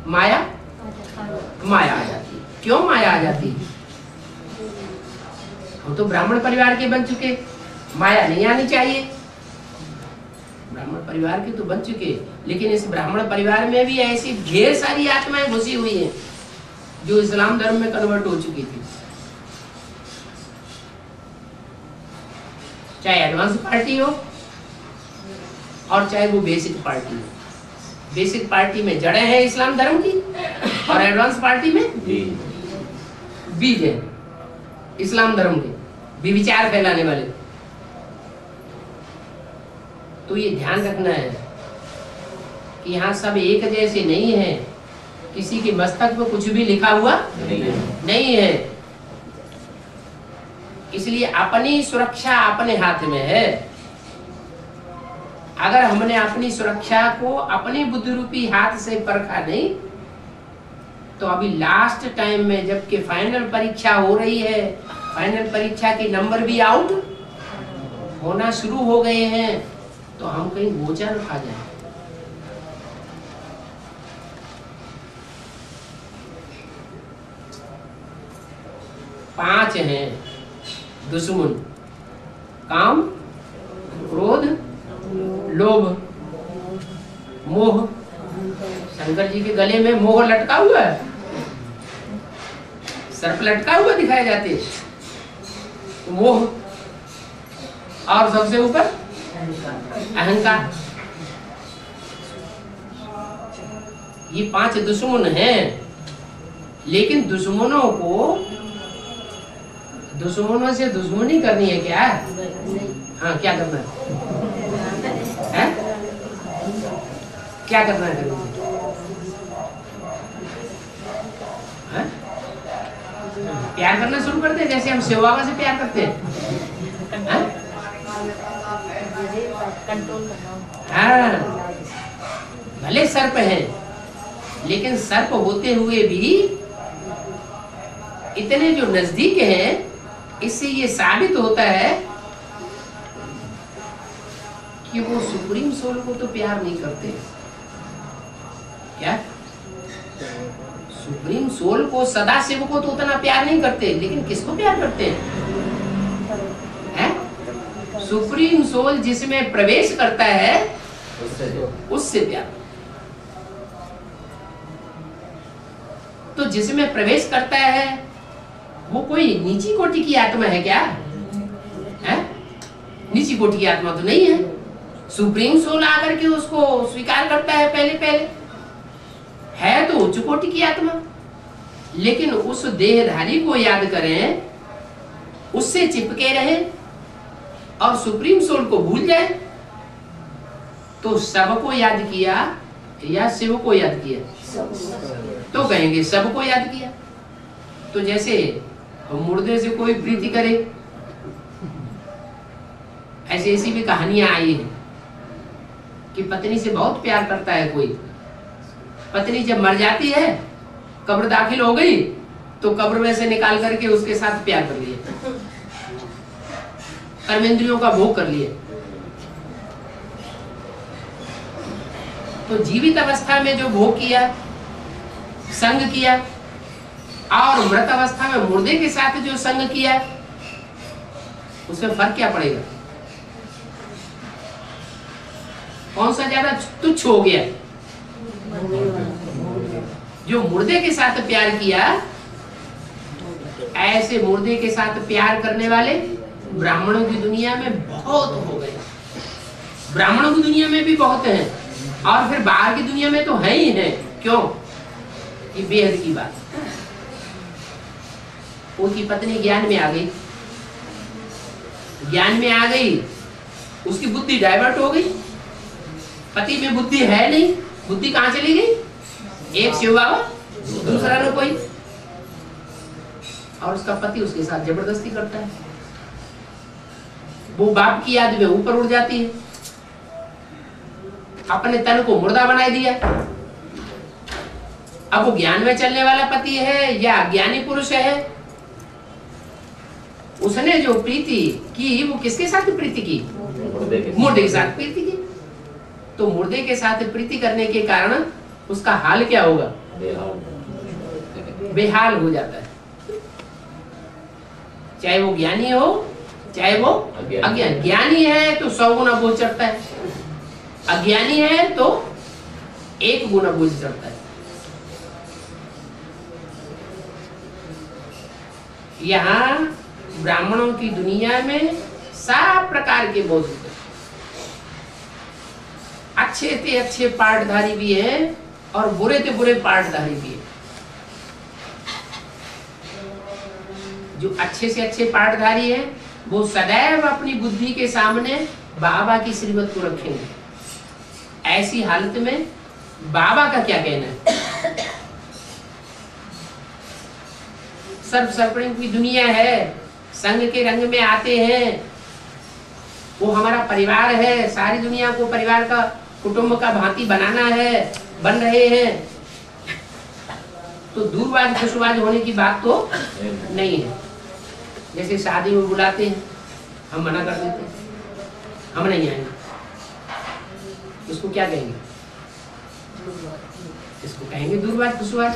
Speaker 1: माया आ जाती। क्यों माया आ जाती? हम तो ब्राह्मण परिवार के बन चुके, माया नहीं आनी चाहिए। ब्राह्मण परिवार के तो बन चुके, लेकिन इस ब्राह्मण परिवार में भी ऐसी ढेर सारी आत्माएं घुसी हुई हैं जो इस्लाम धर्म में कन्वर्ट हो चुकी थी। चाहे एडवांस पार्टी हो और चाहे वो बेसिक पार्टी हो। बेसिक पार्टी में जड़ें हैं इस्लाम धर्म की, और एडवांस पार्टी में बीज है इस्लाम धर्म के, विचार फैलाने वाले। तो ये ध्यान रखना है कि यहाँ सब एक जैसे नहीं है। किसी के मस्तक पे कुछ भी लिखा हुआ नहीं है। इसलिए अपनी सुरक्षा अपने हाथ में है। अगर हमने अपनी सुरक्षा को अपनी बुद्धि रूपी हाथ से परखा नहीं, तो अभी लास्ट टाइम में जबकि फाइनल परीक्षा हो रही है, फाइनल परीक्षा के नंबर भी आउट होना शुरू हो गए हैं, तो हम कहीं गोचर खा जाए। पांच हैं दुश्मन, काम, क्रोध, लोभ, मोह। शंकर जी के गले में मोह लटका हुआ है, सर्प लटका हुआ दिखाए जाते हैं। तो मोह, और सबसे ऊपर अहंकार। ये 5 दुश्मन हैं, लेकिन दुश्मनों से दुश्मनी करनी है क्या? हाँ, क्या करना है? क्या करना है? प्यार करना शुरू करते हैं, जैसे हम शिव बाबा से प्यार करते हैं। हाँ, भले सर्प है, लेकिन सर्प होते हुए भी इतने जो नजदीक हैं, इससे ये साबित होता है कि वो सुप्रीम सोल को तो प्यार नहीं करते। क्या? सुप्रीम सोल को, सदा शिव को तो उतना प्यार नहीं करते, लेकिन किसको प्यार करते हैं? सुप्रीम सोल जिसमें प्रवेश करता है उससे प्यार। तो जिसमें प्रवेश करता है वो कोई नीची कोटि की आत्मा है क्या? है? नीची कोटि की आत्मा तो नहीं है। सुप्रीम सोल आकर के उसको स्वीकार करता है पहले है तो उच्च कोटि की आत्मा। लेकिन उस देहधारी को याद करें, उससे चिपके रहे और सुप्रीम सोल को भूल जाए, तो सबको याद किया या शिव को याद किया? तो कहेंगे सबको याद किया। तो जैसे मुर्दे से कोई प्रीति करे, ऐसी भी कहानियां आई हैं कि पत्नी से बहुत प्यार करता है कोई, पत्नी जब मर जाती है, कब्र दाखिल हो गई, तो कब्र में से निकाल करके उसके साथ प्यार कर लिया, कर्मेंद्रियों का भोग कर लिया। तो जीवित अवस्था में जो भोग किया, संग किया, और मृत अवस्था में मुर्दे के साथ जो संग किया, उसमें फर्क क्या पड़ेगा? कौन सा ज्यादा तुच्छ हो गया? जो मुर्दे के साथ प्यार किया, ऐसे मुर्दे के साथ प्यार करने वाले ब्राह्मणों की दुनिया में बहुत हो गए। ब्राह्मणों की दुनिया में भी बहुत हैं, और फिर बाहर की दुनिया में तो है ही है। क्यों? ये बेहद की बात। उनकी पत्नी ज्ञान में आ गई, उसकी बुद्धि डाइवर्ट हो गई। पति में बुद्धि है नहीं, बुद्धि कहां चली गई? एक शिव बाबा, दूसरा न कोई, और उसका पति उसके साथ जबरदस्ती करता है। वो बाप की याद में ऊपर उड़ जाती है, अपने तन को मुर्दा बना दिया। अब वो ज्ञान में चलने वाला पति है या ज्ञानी पुरुष है, उसने जो प्रीति की वो किसके साथ प्रीति की? मुर्दे के साथ प्रीति की। तो मुर्दे के साथ प्रीति करने के कारण उसका हाल क्या होगा? बेहाल हो जाता है। चाहे वो ज्ञानी हो, चाहे वो अज्ञानी। ज्ञानी है तो 100 गुना बोझ चढ़ता है, अज्ञानी है तो 1 गुना बोझ चढ़ता है। यहाँ ब्राह्मणों की दुनिया में सब प्रकार के बोझ होते हैं। अच्छे से अच्छे पाठधारी भी हैं और बुरे से बुरे पाठधारी भी हैं। जो अच्छे से अच्छे पाठधारी हैं वो सदैव अपनी बुद्धि के सामने बाबा की श्रीमत को रखेंगे। ऐसी हालत में बाबा का क्या कहना है? सर्व सर्पणिक की दुनिया है, संग के रंग में आते हैं, वो हमारा परिवार है, सारी दुनिया को परिवार का, कुटुंब का भांति बनाना है, बन रहे हैं। तो दूरबाज खुशबाज होने की बात तो नहीं है। जैसे शादी में बुलाते हैं, हम मना कर देते हैं, हम नहीं आएंगे। इसको क्या कहेंगे? इसको कहेंगे दूरबाज खुशबाज।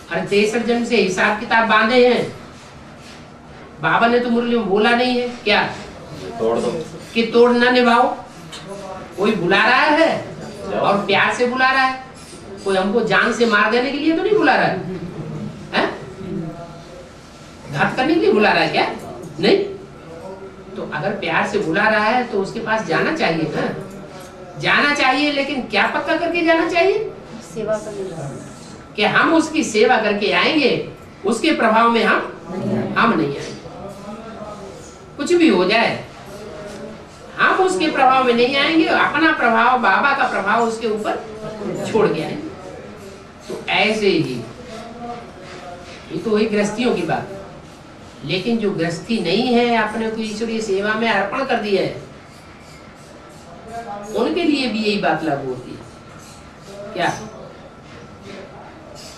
Speaker 1: अरे 63 जन से हिसाब किताब बांधे हैं, बाबा ने तो मुरली में बोला नहीं है क्या
Speaker 3: तोड़ दो।
Speaker 1: कि तोड़ ना निभाओ। कोई बुला रहा है और प्यार से बुला रहा है, कोई हमको जान से मार देने के लिए तो नहीं बुला रहा है, घात करने के लिए बुला रहा है क्या? नहीं। तो अगर प्यार से बुला रहा है तो उसके पास जाना चाहिए ना, जाना चाहिए, लेकिन क्या पक्का करके जाना चाहिए?
Speaker 5: सेवा करने
Speaker 1: कि हम उसकी सेवा करके आएंगे, उसके प्रभाव में हम नहीं आएंगे। कुछ भी हो जाए हम उसके प्रभाव में नहीं आएंगे, अपना प्रभाव, बाबा का प्रभाव उसके ऊपर छोड़ के आएंगे। तो ऐसे ही ये तो हुई गृहस्थियों की बात, लेकिन जो गृहस्थी नहीं है, अपने को ईश्वरीय सेवा में अर्पण कर दिया है, उनके लिए भी यही बात लागू होती है। क्या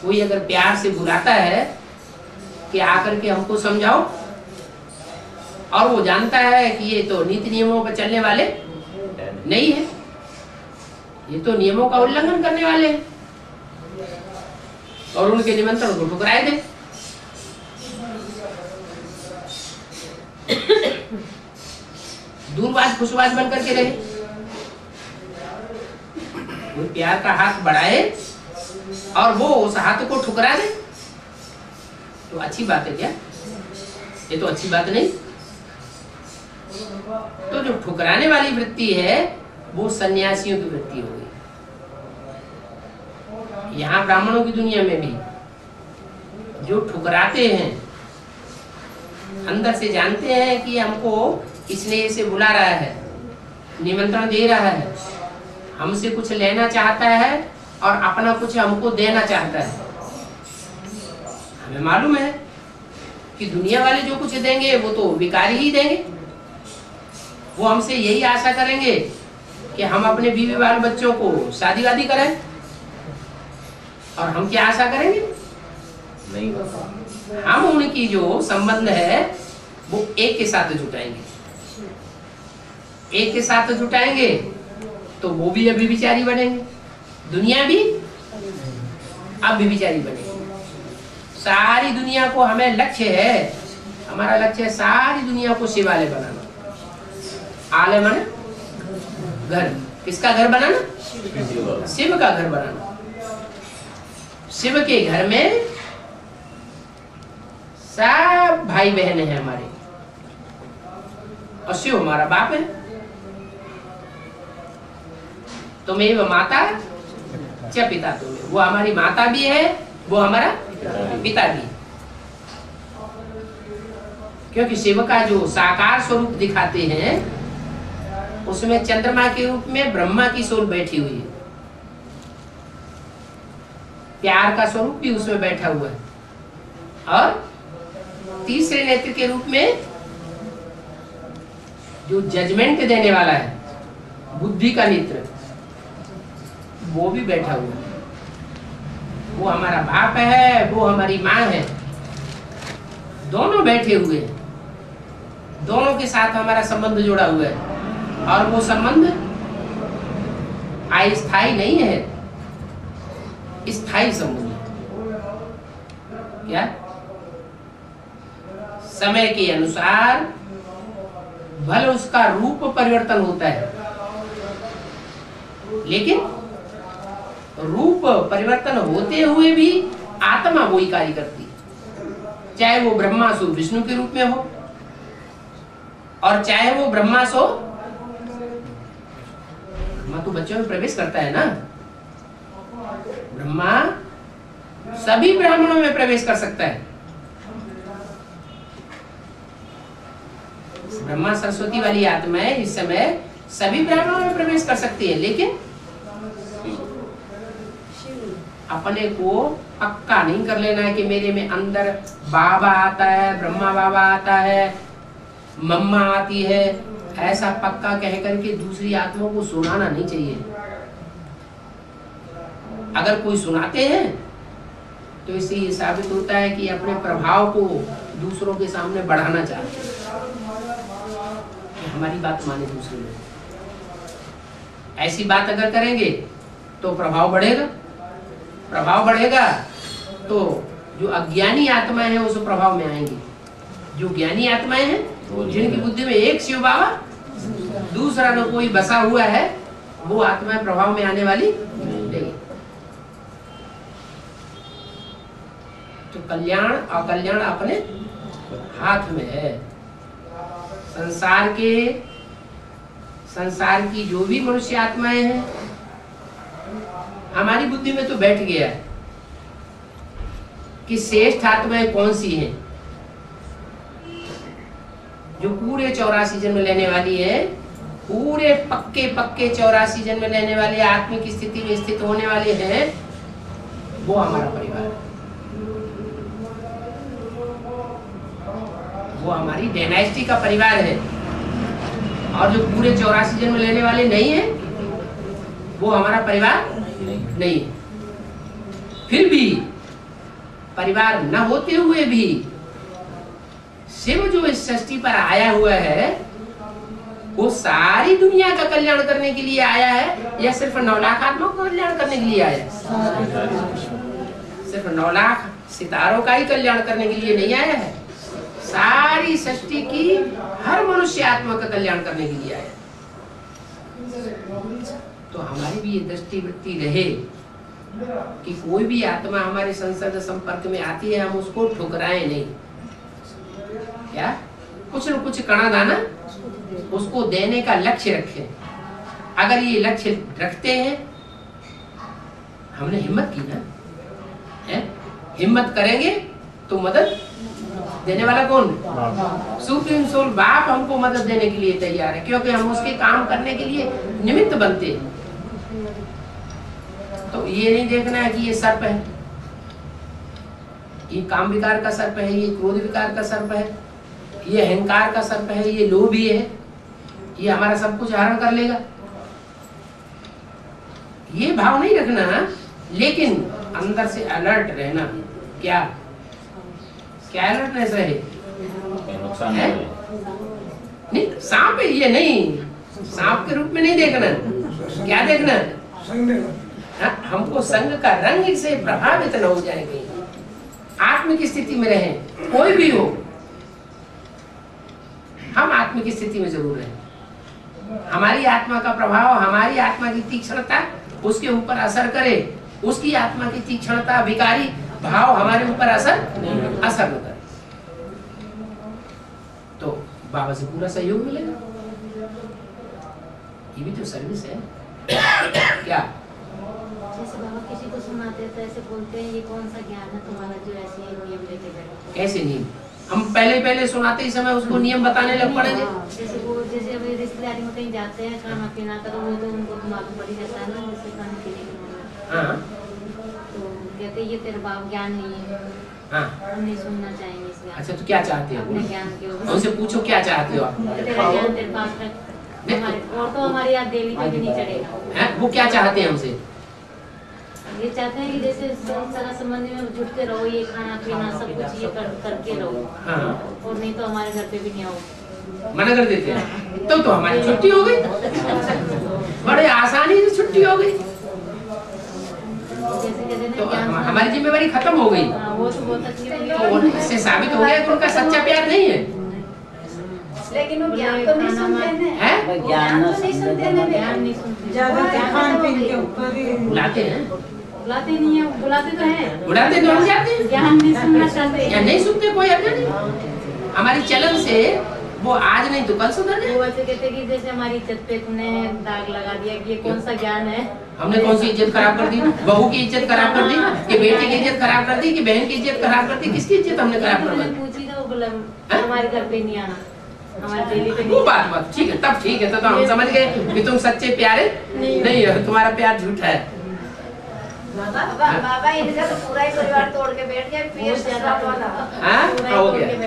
Speaker 1: कोई अगर प्यार से बुलाता है कि आकर के हमको समझाओ, और वो जानता है कि ये तो नीति नियमों पर चलने वाले नहीं है, ये तो नियमों का उल्लंघन करने वाले हैं, और उनके निमंत्रण को ठुकराए दे, दूरबाज खुशबाज बन करके रहे, वो प्यार का हाथ बढ़ाए और वो उस हाथ को ठुकरा दे, तो अच्छी बात है क्या? ये तो अच्छी बात नहीं। तो जो ठुकराने वाली वृत्ति है वो सन्यासियों की वृत्ति हो गई। यहाँ ब्राह्मणों की दुनिया में भी जो ठुकराते हैं, अंदर से जानते हैं कि हमको इसने इसे बुला रहा है, निमंत्रण दे रहा है, हमसे कुछ लेना चाहता है और अपना कुछ हमको देना चाहता है। हमें मालूम है कि दुनिया वाले जो कुछ देंगे वो तो विकारी ही देंगे, वो हमसे यही आशा करेंगे कि हम अपने बीवी बाल बच्चों को शादी वादी करें, और हम क्या आशा करेंगे?
Speaker 3: नहीं,
Speaker 1: हम उनकी जो संबंध है वो एक के साथ जुटाएंगे, एक के साथ जुटाएंगे तो वो भी अभिविचारी बनेंगे, दुनिया भी अभिविचारी बनेगी। सारी दुनिया को हमें लक्ष्य है, हमारा लक्ष्य है सारी दुनिया को शिवालय बनाना। आलय माने घर, किसका घर बनाना? शिव का घर बनाना। शिव के घर में सब भाई बहन है हमारे, और शिव हमारा बाप है। तुम्हें माता च पिता, तुम्हें, वो हमारी माता भी है, वो हमारा पिता भी है। क्योंकि शिव का जो साकार स्वरूप दिखाते हैं उसमें चंद्रमा के रूप में ब्रह्मा की सोल बैठी हुई है, प्यार का स्वरूप भी उसमें बैठा हुआ है, और तीसरे नेत्र के रूप में जो जजमेंट देने वाला है, बुद्धि का नेत्र, वो भी बैठा हुआ है। वो हमारा बाप है, वो हमारी माँ है, दोनों बैठे हुए हैं, दोनों के साथ हमारा संबंध जुड़ा हुआ है, और वो संबंध अस्थायी नहीं है, स्थायी संबंध है। क्या? समय के अनुसार भले उसका रूप परिवर्तन होता है, लेकिन रूप परिवर्तन होते हुए भी आत्मा वही कार्य करती है। चाहे वो ब्रह्मासुर विष्णु के रूप में हो, और चाहे वो ब्रह्मासुर, ब्रह्मा तो बच्चों में प्रवेश करता है ना, ब्रह्मा सभी ब्राह्मणों में प्रवेश कर सकता है। ब्रह्मा सरस्वती वाली आत्माएं इस समय सभी ब्राह्मणों में प्रवेश कर सकती है, लेकिन अपने को पक्का नहीं कर लेना है कि मेरे में अंदर बाबा आता है, ब्रह्मा बाबा आता है, मम्मा आती है, ऐसा पक्का कह करके दूसरी आत्माओं को सुनाना नहीं चाहिए। अगर कोई सुनाते हैं तो इससे ये साबित होता है कि अपने प्रभाव को दूसरों के सामने बढ़ाना चाहते हैं, हमारी बात माने दूसरे लोग। ऐसी बात अगर करेंगे तो प्रभाव बढ़ेगा, प्रभाव बढ़ेगा तो जो अज्ञानी आत्मा है उस प्रभाव में आएंगी, जो ज्ञानी आत्माएं हैं, जिनकी बुद्धि में एक शिव बाबा, दूसरा न कोई बसा हुआ है, वो आत्माएं प्रभाव में आने वाली नहीं। तो कल्याण अकल्याण अपने हाथ में है। संसार की जो भी मनुष्य आत्माएं हैं, हमारी बुद्धि में तो बैठ गया है कि श्रेष्ठ आत्माएं कौन सी हैं, जो पूरे 84 जन्म लेने वाली है, पूरे पक्के 84 जन्म लेने वाले आत्मिक स्थिति में स्थित होने वाले हैं, वो हमारा परिवार है, वो हमारी डायनेस्टी का परिवार है। और जो पूरे 84 जन्म लेने वाले नहीं है, वो हमारा परिवार नहीं है। फिर भी परिवार न होते हुए भी शिव जो इस सृष्टि पर आया हुआ है, वो सारी दुनिया का कल्याण करने के लिए आया है या सिर्फ 9 लाख आत्माओं का कल्याण करने के लिए आया है? सिर्फ 9 लाख सितारों का ही कल्याण करने के लिए नहीं आया है, सारी सृष्टि की हर मनुष्य आत्मा का कल्याण करने के लिए आया। तो हमारी भी ये दृष्टि वृत्ति रहे कि कोई भी आत्मा हमारे संसर्ग संपर्क में आती है, हम उसको ठुकराएं नहीं। क्या कुछ न कुछ कणा दाना उसको देने का लक्ष्य रखें। अगर ये लक्ष्य रखते हैं, हमने हिम्मत की ना, है? हिम्मत करेंगे तो मदद देने वाला कौन? सुप्रीम सोल बाप हमको मदद देने के लिए तैयार है, क्योंकि हम उसके काम करने के लिए निमित्त बनते हैं। तो ये नहीं देखना है कि ये सर्प है, ये काम विकार का सर्प है, ये क्रोध विकार का सर्प है, ये अहंकार का सर्प है, ये लोभी है, ये हमारा सब कुछ हरण कर लेगा, ये भाव नहीं रखना। लेकिन अंदर से अलर्ट रहना। क्या क्या अलर्टनेस रहे?
Speaker 3: नुकसान
Speaker 1: है? नहीं, सांप है ये नहीं, सांप के रूप में नहीं देखना। क्या देखना? हाँ, हमको संग का रंग से प्रभावित न हो जाएंगे, आत्मिक स्थिति में रहें। कोई भी हो, हम आत्मिक स्थिति में जरूर रहें। हमारी आत्मा का प्रभाव, हमारी आत्मा की तीक्ष्णता उसके ऊपर असर करे, उसकी आत्मा की तीक्ष्णता विकारी भाव हमारे ऊपर असर न करे, तो बाबा से पूरा सहयोग मिलेगा। ये भी तो सर्विस है। क्या
Speaker 5: जैसे बाबा किसी को सुनाते हैं तो ऐसे बोलते हैं, ये कौन सा ज्ञान है तुम्हारा जो ऐसे नियम लेके बैठे?
Speaker 1: कैसे नियम? हम पहले सुनाते ही समय उसको नियम बताने लग पड़ेंगे।
Speaker 5: जैसे अभी रिश्तेदारी में कहीं जाते हैं, खाना पीना का, तो वो तो उनको मालूम पड़ ही जाता है ना, जैसे खाने पीने के मामले।
Speaker 1: हाँ,
Speaker 5: तो कहते ये तेरे बाप ज्ञान नहीं है,
Speaker 1: हाँ,
Speaker 5: हम नहीं सुनना चाहेंगे इस ज्ञान।
Speaker 1: अच्छा, तो क्या चाहते हो?
Speaker 5: अपने ज्ञान के ऊपर
Speaker 1: उनसे पूछो क्या चाहते हो आप?
Speaker 5: तेरा ज्ञान तेरे पास रख, और तो हमारे यहाँ देवी पे भी नहीं चढ़ेगा।
Speaker 1: हैं? वो क्या चाहते हैं हमसे?
Speaker 5: ये चाहते हैं कि जैसे सगा संबंधी में जुट के रहो, ये खाना पीना सब कुछ ये करके रहो,
Speaker 1: हाँ,
Speaker 5: और नहीं तो हमारे घर पे भी नहीं आओ।
Speaker 1: मना कर देते हैं। तो हमारी छुट्टी हो गई, बड़े आसानी से छुट्टी हो गई।
Speaker 5: जैसे कहते हैं
Speaker 1: तो
Speaker 5: ना, ज्ञान
Speaker 1: हमारी जिम्मेवारी खत्म हो गई।
Speaker 5: हाँ, वो तो बहुत अच्छी लगी।
Speaker 1: तो इससे साबित हो गया कि उनका सच्चा प्यार नहीं है।
Speaker 6: लेकिन वो ज्ञान तो नहीं सुनते हैं,
Speaker 1: हैं?
Speaker 6: ज्ञान तो नहीं सुनते हैं,
Speaker 5: ज्ञान नहीं सुनते,
Speaker 4: ज्यादा खान पीन के ऊपर ही
Speaker 1: बुलाते हैं,
Speaker 5: बुलाते नहीं है, बुलाते तो हैं,
Speaker 1: बुलाते तो हम जाते हैं,
Speaker 5: ज्ञान नहीं सुनना चाहते।
Speaker 1: या नहीं सुनते, कोई अर्थ नहीं। हमारी चलन से वो आज नहीं तो कल सुधर
Speaker 5: वो
Speaker 1: जाए।
Speaker 5: ऐसे कहते हैं कि जैसे हमारी इज्जत पे तुमने दाग लगा दिया कि ये कौन सा ज्ञान है।
Speaker 1: हमने कौन सी इज्जत खराब कर दी? बहू की इज्जत खराब कर दी कि बेटे की इज्जत खराब कर दी कि बहन की इज्जत खराब कर दी? किसकी इज्जत हमने खराब कर दी?
Speaker 5: पूछी तो बोला हमारे घर पे नहीं आना, हमारे डेली पे
Speaker 1: वो
Speaker 5: नहीं।
Speaker 1: बात ठीक है, तब ठीक है, तो हम समझ गए कि तुम सच्चे प्यारे नहीं हो, तुम्हारा प्यार झूठा है।
Speaker 6: बाबा इनका तो पूरा ही परिवार तोड़ के बैठ गया, फिर
Speaker 5: बहुत ज्यादा
Speaker 6: वाला
Speaker 1: हाँ, हो गया।